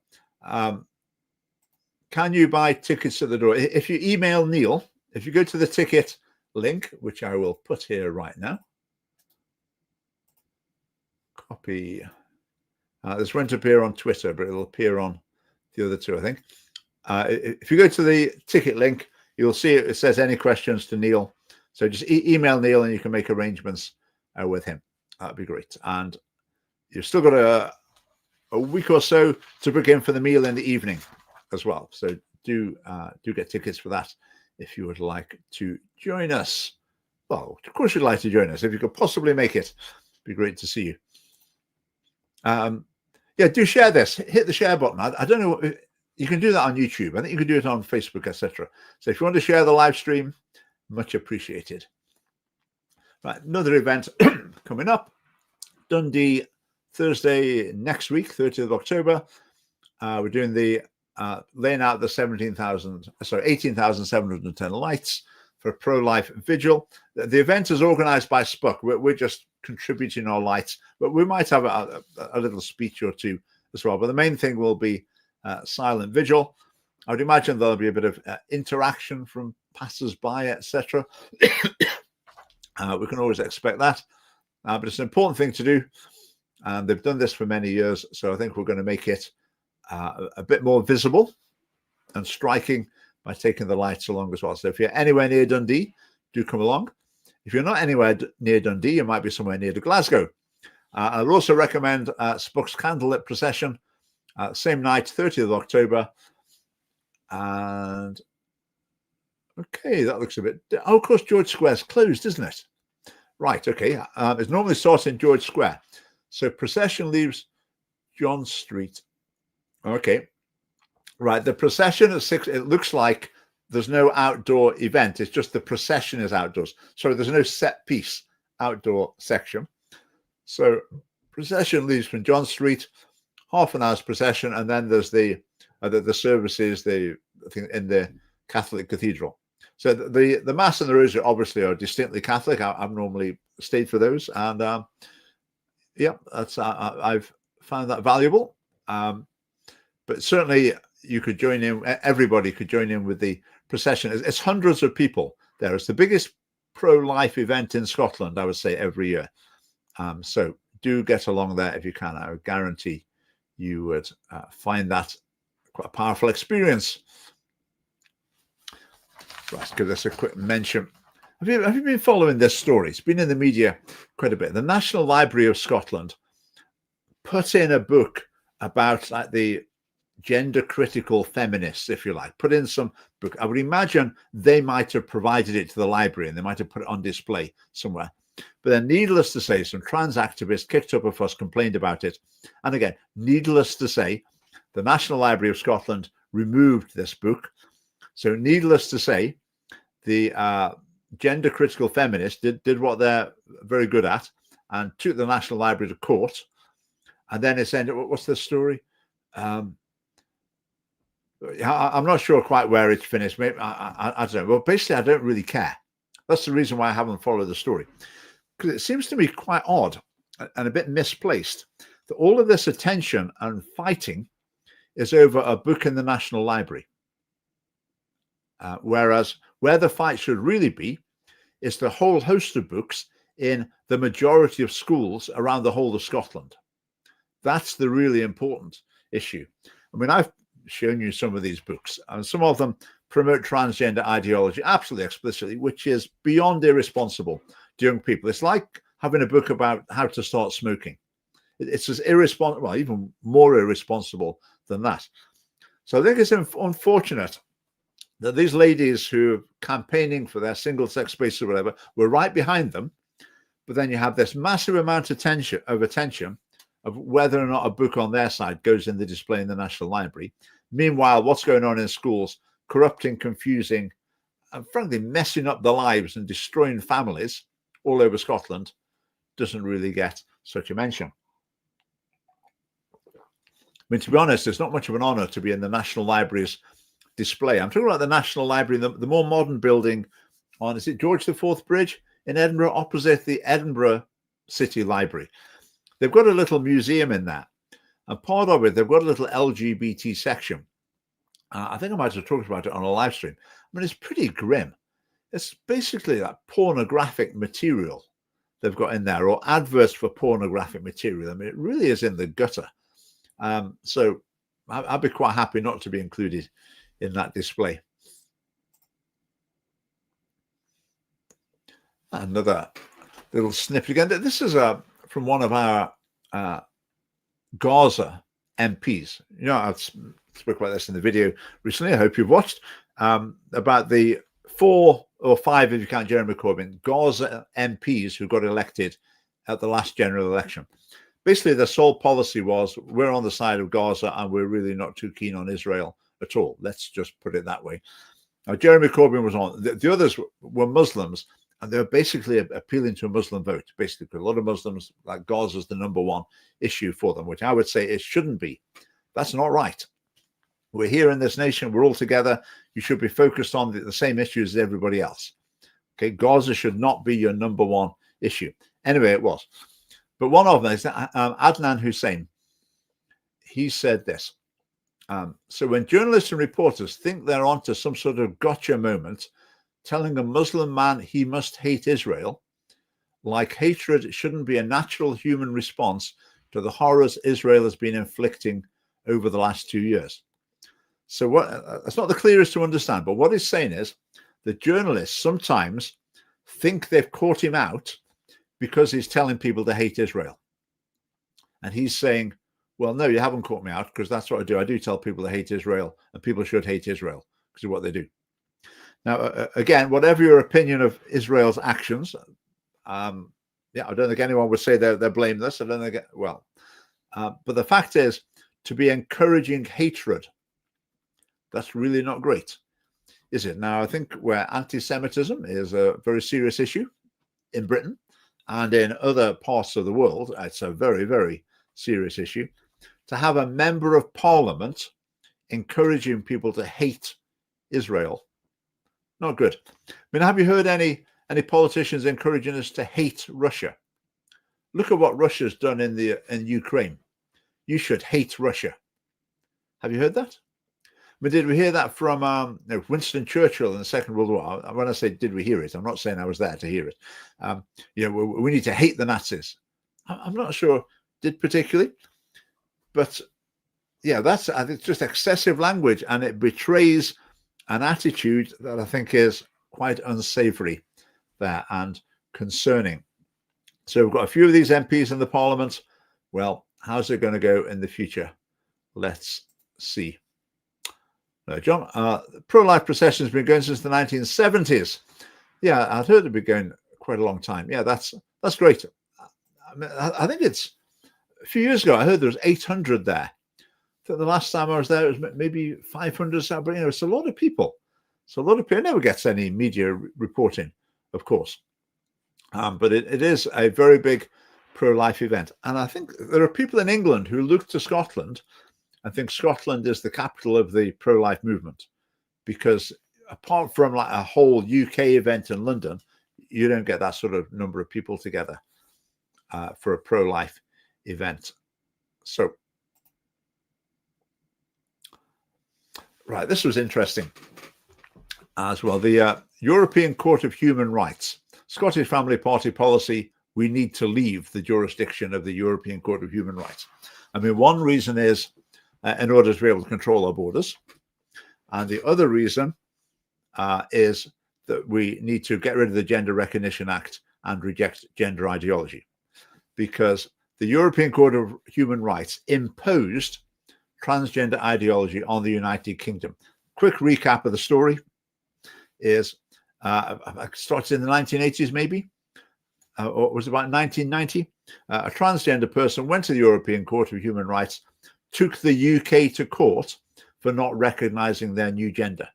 Can you buy tickets at the door? If you email Neil, if you go to the ticket link, which I will put here right now, copy. This won't appear on Twitter, but it'll appear on the other two, I think. If you go to the ticket link, you'll see it says any questions to Neil. So just email Neil and you can make arrangements with him. That'd be great. And you've still got a week or so to book in for the meal in the evening as well. So do get tickets for that if you would like to join us. Well, of course you'd like to join us. If you could possibly make it, it'd be great to see you. Yeah, do share this. Hit the share button. I don't know. You can do that on YouTube. I think you can do it on Facebook, etc. So if you want to share the live stream, much appreciated. Right, another event coming up. Dundee, Thursday next week, 30th of October. We're doing the laying out the 18,710 lights for a pro-life vigil. The event is organized by SPUC. We're just contributing our lights, but we might have a little speech or two as well. But the main thing will be silent vigil. I would imagine there'll be a bit of interaction from passers-by, etc. We can always expect that, but it's an important thing to do, and they've done this for many years, so I think we're going to make it a bit more visible and striking by taking the lights along as well. So if you're anywhere near Dundee, do come along. If you're not anywhere near Dundee, you might be somewhere near to Glasgow. I'd also recommend SPUC's candlelit procession, same night, 30th of October. And okay, that looks a bit... Oh, of course, George Square's closed, isn't it? Right, okay. It's normally starts in George Square. So procession leaves John Street. Okay. Right, the procession at 6, it looks like there's no outdoor event. It's just the procession is outdoors. So there's no set piece outdoor section. So procession leaves from John Street, half an hour's procession, and then there's the services I think in the Catholic Cathedral. So the Mass and the Rosary obviously are distinctly Catholic. I've normally stayed for those, and yeah, that's I've found that valuable. But certainly you could join in. Everybody could join in with the procession. It's hundreds of people there. It's the biggest pro-life event in Scotland, I would say, every year. So do get along there if you can. I would guarantee you would find that quite a powerful experience. Let's give this a quick mention. Have you been following this story? It's been in the media quite a bit. The National Library of Scotland put in a book about like the gender critical feminists, if you like, put in some book. I would imagine they might have provided it to the library and they might have put it on display somewhere. But then, needless to say, some trans activists kicked up a fuss, complained about it. And again, needless to say, the National Library of Scotland removed this book. So needless to say, the gender critical feminists did what they're very good at and took the National Library to court. And then it's ended. What's the story? I'm not sure quite where it's finished. Maybe I don't know. Well, basically, I don't really care. That's the reason why I haven't followed the story, because it seems to me quite odd and a bit misplaced that all of this attention and fighting is over a book in the National Library, whereas where the fight should really be is the whole host of books in the majority of schools around the whole of Scotland. That's the really important issue. I mean, I've shown you some of these books, and some of them promote transgender ideology absolutely explicitly, which is beyond irresponsible to young people. It's like having a book about how to start smoking. It's as irresponsible, well, even more irresponsible than that. So I think it's unfortunate that these ladies who are campaigning for their single-sex space or whatever were right behind them, but then you have this massive amount of attention of whether or not a book on their side goes in the display in the National Library. Meanwhile, what's going on in schools, corrupting, confusing, and frankly messing up the lives and destroying families all over Scotland, doesn't really get such a mention. I mean, to be honest, it's not much of an honour to be in the National Library's display. I'm talking about the National Library, the more modern building on, is it George IV Bridge in Edinburgh, opposite the Edinburgh City Library. They've got a little museum in there, and part of it, they've got a little LGBT section. I think I might have talked about it on a live stream. I mean, it's pretty grim. It's basically that pornographic material they've got in there, or adverts for pornographic material. I mean, it really is in the gutter. So I'd be quite happy not to be included in that display. Another little snippet again. This is from one of our Gaza MPs. You know, I've spoke about this in the video recently. I hope you've watched about the 4 or 5, if you count Jeremy Corbyn, Gaza MPs who got elected at the last general election. Basically, their sole policy was, we're on the side of Gaza and we're really not too keen on Israel at all. Let's just put it that way. Now, Jeremy Corbyn was on. The others were Muslims, and they were basically appealing to a Muslim vote. Basically, a lot of Muslims, like Gaza is the #1 issue for them, which I would say it shouldn't be. That's not right. We're here in this nation. We're all together. You should be focused on the same issues as everybody else. Okay, Gaza should not be your #1 issue. Anyway, it was. But one of them is Adnan Hussein. He said this. So when journalists and reporters think they're onto some sort of gotcha moment, telling a Muslim man he must hate Israel, like hatred shouldn't be a natural human response to the horrors Israel has been inflicting over the last 2 years. So it's not the clearest to understand, but what he's saying is the journalists sometimes think they've caught him out because he's telling people to hate Israel. And he's saying, well, no, you haven't caught me out, because that's what I do. I do tell people to hate Israel, and people should hate Israel because of what they do. Now, again, whatever your opinion of Israel's actions, I don't think anyone would say they're blameless. I don't think, but the fact is, to be encouraging hatred, that's really not great, is it? Now, I think where anti-Semitism is a very serious issue in Britain and in other parts of the world, it's a very, very serious issue. To have a member of parliament encouraging people to hate Israel, not good. I mean, have you heard any politicians encouraging us to hate Russia? Look at what Russia's done in Ukraine. You should hate Russia. Have you heard that? But did we hear that from Winston Churchill in the Second World War? When I say did we hear it, I'm not saying I was there to hear it. We need to hate the Nazis. I'm not sure did particularly, but yeah, I think it's just excessive language, and it betrays an attitude that I think is quite unsavory there and concerning. So we've got a few of these MPs in the Parliament. Well, how's it going to go in the future? Let's see. John, pro-life procession has been going since the 1970s. Yeah, I'd heard it'd been going quite a long time. Yeah, that's great. I think it's a few years ago, I heard there was 800 there. I think the last time I was there, it was maybe 500. But it's a lot of people. So a lot of people. It never gets any media reporting, of course. But it is a very big pro-life event. And I think there are people in England who look to Scotland and think Scotland is the capital of the pro-life movement, because apart from like a whole UK event in London, you don't get that sort of number of people together for a pro-life event. So, right, this was interesting as well. The European Court of Human Rights, Scottish Family Party policy, we need to leave the jurisdiction of the European Court of Human Rights. I mean, one reason is in order to be able to control our borders. And the other reason is that we need to get rid of the Gender Recognition Act and reject gender ideology, because the European Court of Human Rights imposed transgender ideology on the United Kingdom. Quick recap of the story is it starts in the 1980s, maybe, or it was about 1990. A transgender person went to the European Court of Human Rights, took the UK to court for not recognizing their new gender.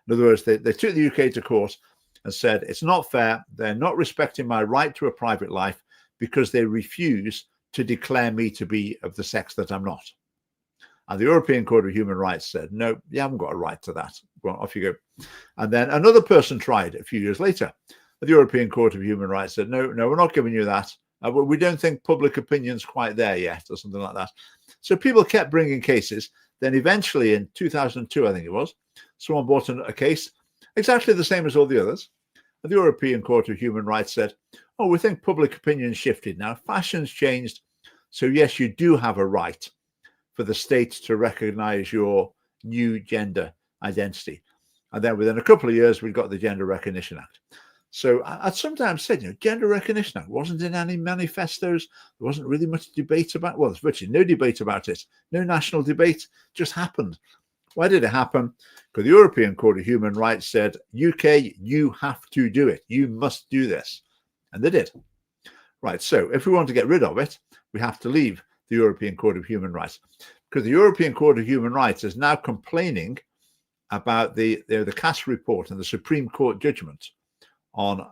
In other words, they took the UK to court and said, it's not fair. They're not respecting my right to a private life because they refuse to declare me to be of the sex that I'm not. And the European Court of Human Rights said, no, you haven't got a right to that. Go on, off you go. And then another person tried a few years later. The European Court of Human Rights said, no, we're not giving you that. We don't think public opinion's quite there yet, or something like that. So people kept bringing cases. Then eventually in 2002, I think it was, someone brought a case exactly the same as all the others. And the European Court of Human Rights said, oh, we think public opinion shifted now. Fashion's changed. So yes, you do have a right for the state to recognize your new gender identity. And then within a couple of years, we got the Gender Recognition Act. So I'd sometimes said, gender recognition wasn't in any manifestos. There wasn't really much debate about. Well, there's virtually no debate about it. No national debate. Just happened. Why did it happen? Because the European Court of Human Rights said, UK, you have to do it. You must do this. And they did. Right. So if we want to get rid of it, we have to leave the European Court of Human Rights, because the European Court of Human Rights is now complaining about the Cass report and the Supreme Court judgment on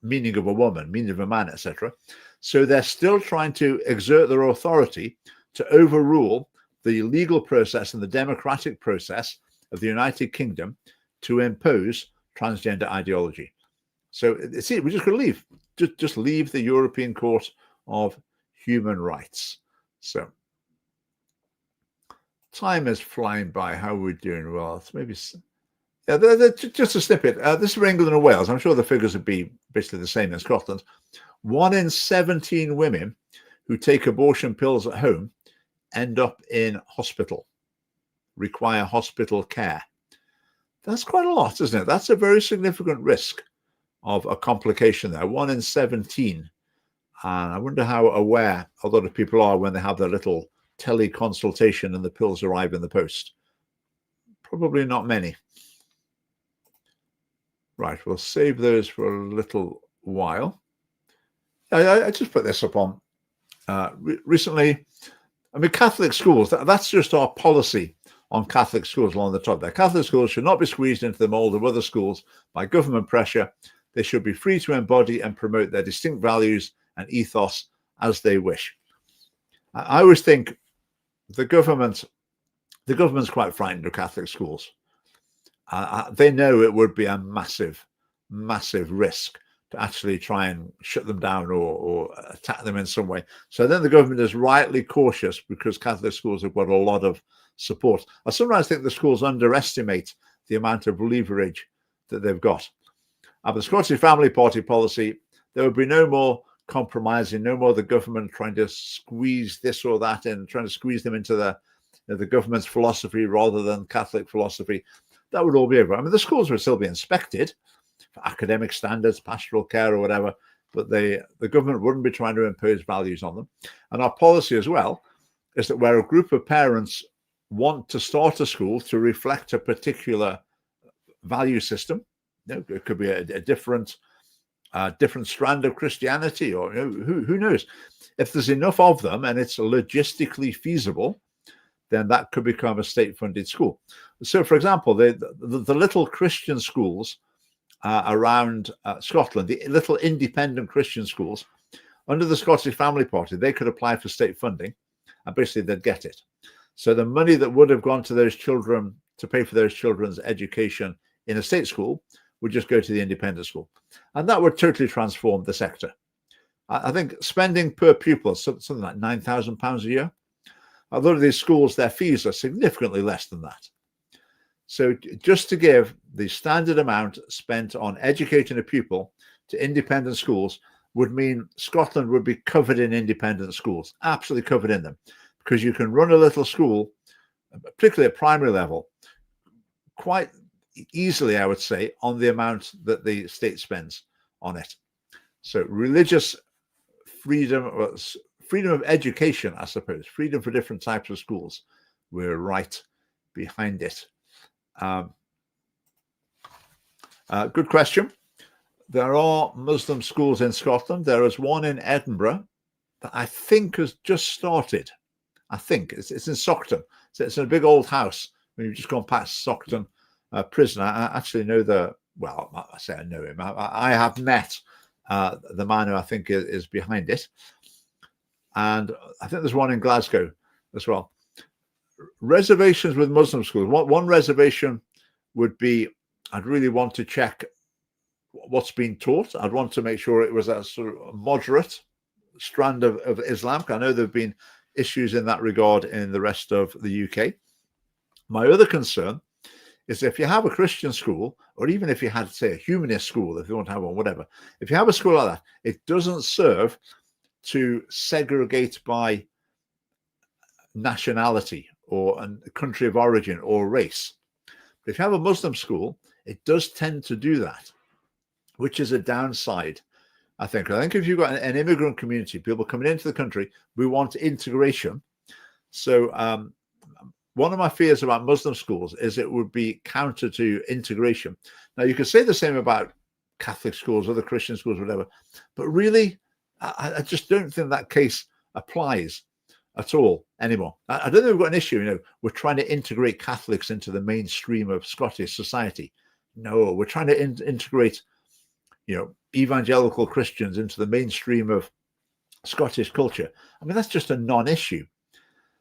meaning of a woman, meaning of a man, etc. So they're still trying to exert their authority to overrule the legal process and the democratic process of the United Kingdom to impose transgender ideology. So see, we're just going to leave. Just leave the European Court of Human Rights. So time is flying by. How are we doing? Well, it's maybe just a snippet. This is for England and Wales. I'm sure the figures would be basically the same in Scotland. 1 in 17 women who take abortion pills at home end up in hospital, require hospital care. That's quite a lot, isn't it? That's a very significant risk of a complication there. 1 in 17. And I wonder how aware a lot of people are when they have their little teleconsultation and the pills arrive in the post. Probably not many. Right, we'll save those for a little while. I just put this up on recently. I mean, Catholic schools, that's just our policy on Catholic schools along the top there. Catholic schools should not be squeezed into the mold of other schools by government pressure. They should be free to embody and promote their distinct values and ethos as they wish. I always think the government's quite frightened of Catholic schools. They know it would be a massive, massive risk to actually try and shut them down or attack them in some way. So then the government is rightly cautious because Catholic schools have got a lot of support. I sometimes think the schools underestimate the amount of leverage that they've got. The Scottish Family Party policy, there would be no more compromising, no more the government trying to squeeze this or that in, trying to squeeze them into the government's philosophy rather than Catholic philosophy. That would all be over. I mean, the schools would still be inspected for academic standards, pastoral care or whatever, but the government wouldn't be trying to impose values on them. And our policy as well is that where a group of parents want to start a school to reflect a particular value system, it could be a different strand of Christianity, or who knows? If there's enough of them and it's logistically feasible, then that could become a state-funded school. So, for example, the little Christian schools around Scotland, the little independent Christian schools, under the Scottish Family Party, they could apply for state funding, and basically they'd get it. So the money that would have gone to those children to pay for those children's education in a state school would just go to the independent school. And that would totally transform the sector. I think spending per pupil, something like £9,000 a year. A lot of these schools, their fees are significantly less than that. So just to give the standard amount spent on educating a pupil to independent schools would mean Scotland would be covered in independent schools, absolutely covered in them, because you can run a little school, particularly at primary level, quite easily, I would say, on the amount that the state spends on it. So religious freedom of education, I suppose, freedom for different types of schools, we're right behind it. Good question. There are Muslim schools in Scotland. There is one in Edinburgh that I think has just started. I think it's in Saughton. So it's in a big old house when you've just gone past Saughton prison. I actually know I say I know him. I have met the man who I think is behind it. And I think there's one in Glasgow as well. Reservations with Muslim schools. One reservation would be, I'd really want to check what's being taught. I'd want to make sure it was a sort of moderate strand of Islam. I know there have been issues in that regard in the rest of the UK. My other concern is if you have a Christian school, or even if you had, say, a humanist school, if you want to have one, whatever, if you have a school like that, it doesn't serve to segregate by nationality or a country of origin or race. But if you have a Muslim school, it does tend to do that. which is a downside, I think. I think if you've got an immigrant community, people coming into the country, we want integration. So one of my fears about Muslim schools is it would be counter to integration. Now, you could say the same about Catholic schools, other Christian schools, whatever, but really, I just don't think that case applies at all anymore. I don't think we've got an issue. We're trying to integrate Catholics into the mainstream of Scottish society. No, we're trying to integrate, evangelical Christians into the mainstream of Scottish culture. I mean, that's just a non-issue.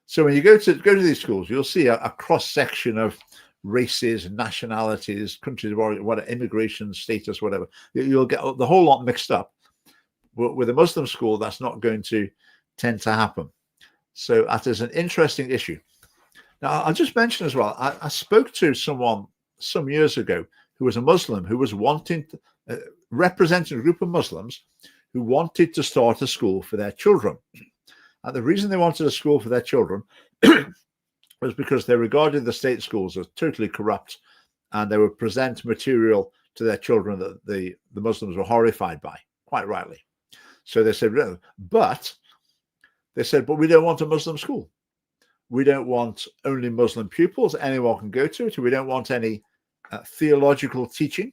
So when you go to these schools, you'll see a cross section of races, nationalities, countries of origin, whatever, immigration status, whatever. You'll get the whole lot mixed up. With a Muslim school, that's not going to tend to happen. So that is an interesting issue. Now, I'll just mention as well, I spoke to someone some years ago who was a Muslim who was wanting to represent a group of Muslims who wanted to start a school for their children. And the reason they wanted a school for their children was because they regarded the state schools as totally corrupt, and they would present material to their children that the Muslims were horrified by, quite rightly. So they said, but we don't want a Muslim school. We don't want only Muslim pupils anyone can go to it. We don't want any theological teaching.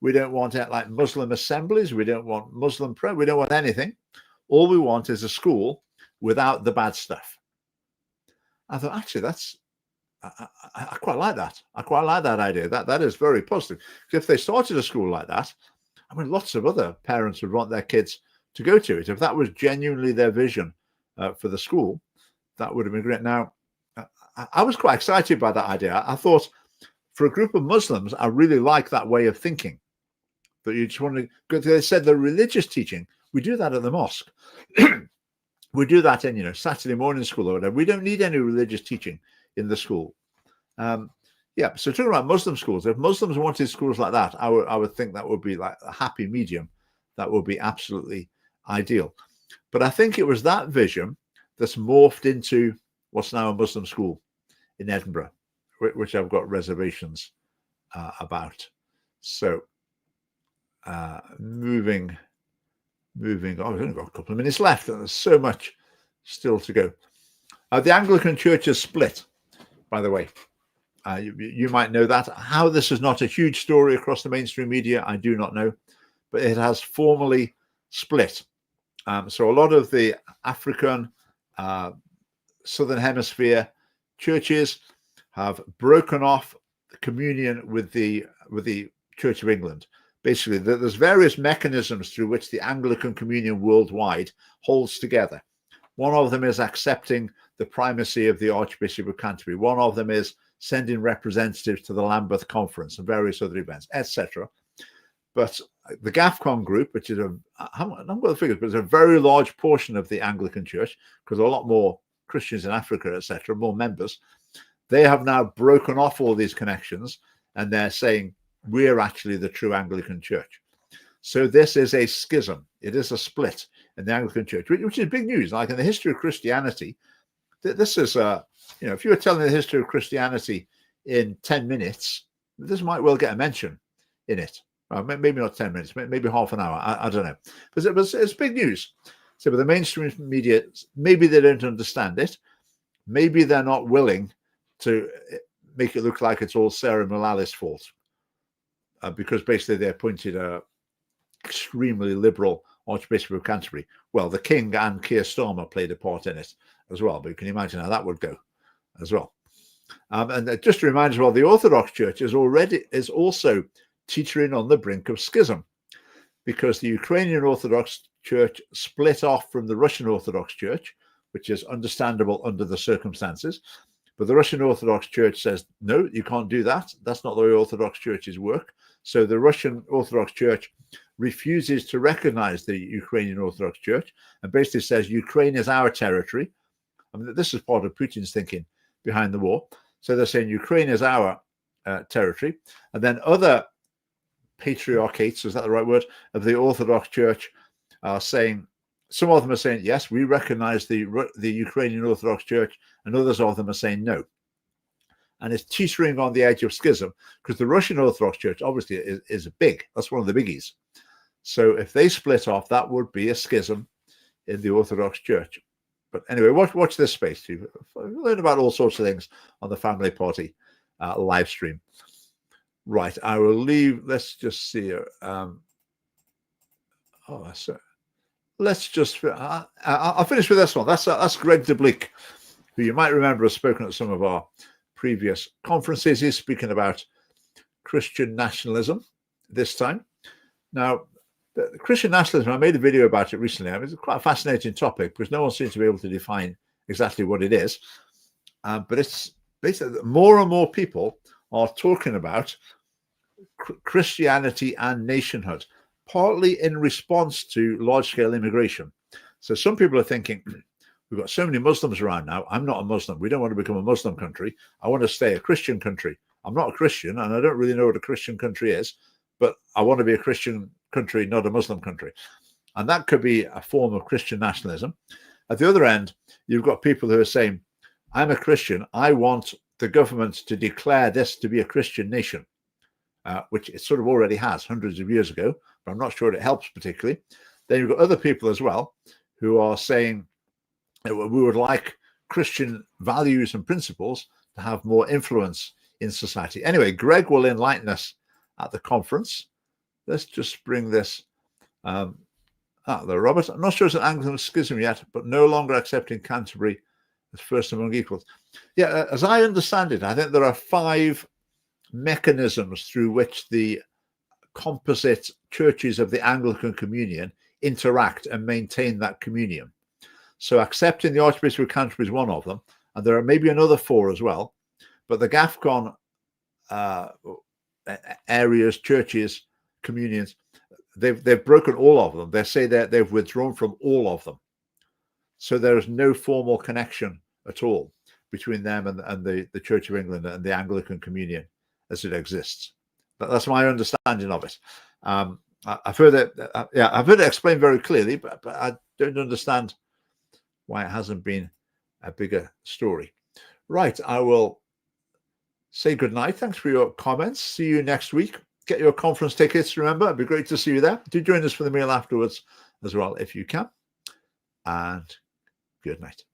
We don't want like Muslim assemblies. We don't want Muslim prayer. We don't want anything. All we want is a school without the bad stuff. I thought, actually, I quite like that. I quite like that idea. That is very positive. Because if they started a school like that, I mean, lots of other parents would want their kids to go to it. If that was genuinely their vision for the school, that would have been great. Now, I was quite excited by that idea. I thought, for a group of Muslims, I really like that way of thinking. That you just want to go. They said the religious teaching, we do that at the mosque. We do that in, Saturday morning school or whatever. We don't need any religious teaching in the school. So talking about Muslim schools, if Muslims wanted schools like that, I would think that would be like a happy medium. That would be absolutely ideal. But I think it was that vision that's morphed into what's now a Muslim school in Edinburgh, which I've got reservations about. So moving on, I've only got a couple of minutes left, and there's so much still to go. The Anglican Church is split, by the way. You might know that. How this is not a huge story across the mainstream media, I do not know, but it has formally split. So a lot of the African Southern Hemisphere churches have broken off communion with the Church of England. Basically, there's various mechanisms through which the Anglican communion worldwide holds together. One of them is accepting the primacy of the Archbishop of Canterbury. One of them is sending representatives to the Lambeth Conference and various other events, etc. But the GAFCON group, which is I haven't got the figures, but it's a very large portion of the Anglican Church, because a lot more Christians in Africa, etc., more members, they have now broken off all these connections, and they're saying, we're actually the true Anglican Church. So this is a schism. It is a split in the Anglican Church, which is big news. Like in the history of Christianity, this is, if you were telling the history of Christianity in 10 minutes, this might well get a mention in it. Maybe not 10 minutes, maybe half an hour. I don't know. But it's big news. So but the mainstream media, maybe they don't understand it. Maybe they're not willing to make it look like it's all Sarah Mullally's fault. Because basically they appointed a extremely liberal Archbishop of Canterbury. Well, the King and Keir Starmer played a part in it as well, but you can imagine how that would go as well. And just to remind us, well, the Orthodox Church is also teetering on the brink of schism, because the Ukrainian Orthodox Church split off from the Russian Orthodox Church, which is understandable under the circumstances. But the Russian Orthodox Church says, no, you can't do that. That's not the way Orthodox churches work. So the Russian Orthodox Church refuses to recognize the Ukrainian Orthodox Church and basically says Ukraine is our territory. I mean, this is part of Putin's thinking behind the war. So they're saying Ukraine is our territory. And then other patriarchates, is that the right word, of the Orthodox Church are saying, some of them are saying, yes, we recognize the Ukrainian Orthodox Church, and others of them are saying no. and is teetering on the edge of schism, because the Russian Orthodox Church obviously is big. That's one of the biggies. So if they split off, that would be a schism in the Orthodox Church. But anyway, watch this space too. Learn about all sorts of things on the Family Party live stream. Right, I will leave. Let's just see here. Let's just. I'll finish with this one. That's Greg DeBleek, who you might remember has spoken at some of our previous conferences. He's speaking about Christian nationalism this time. Now, Christian nationalism, I made a video about it recently. I mean, it's quite a fascinating topic because no one seems to be able to define exactly what it is. But it's basically more and more people are talking about Christianity and nationhood, partly in response to large-scale immigration. So some people are thinking, we've got so many Muslims around now. I'm not a Muslim. We don't want to become a Muslim country. I want to stay a Christian country. I'm not a Christian, and I don't really know what a Christian country is, but I want to be a Christian country, not a Muslim country. And that could be a form of Christian nationalism. At the other end, you've got people who are saying, I'm a Christian. I want the government to declare this to be a Christian nation, which it sort of already has hundreds of years ago, but I'm not sure it helps particularly. Then you've got other people as well who are saying that we would like Christian values and principles to have more influence in society. Anyway, Greg will enlighten us at the conference. Let's just bring this out there, Robert. I'm not sure it's an Anglican schism yet, but no longer accepting Canterbury as first among equals. Yeah, as I understand it, I think there are 5 mechanisms through which the composite churches of the Anglican Communion interact and maintain that communion. So accepting the Archbishop of Canterbury is one of them, and there are maybe another 4 as well. But the GAFCON areas, churches, communions, they've broken all of them. They say that they've withdrawn from all of them. So there is no formal connection at all between them and the Church of England and the Anglican Communion as it exists. But that's my understanding of it. I've heard it explained very clearly, but I don't understand why it hasn't been a bigger story. Right, I will say good night. Thanks for your comments. See you next week. Get your conference tickets. Remember, it'd be great to see you there. Do join us for the meal afterwards as well if you can. And good night.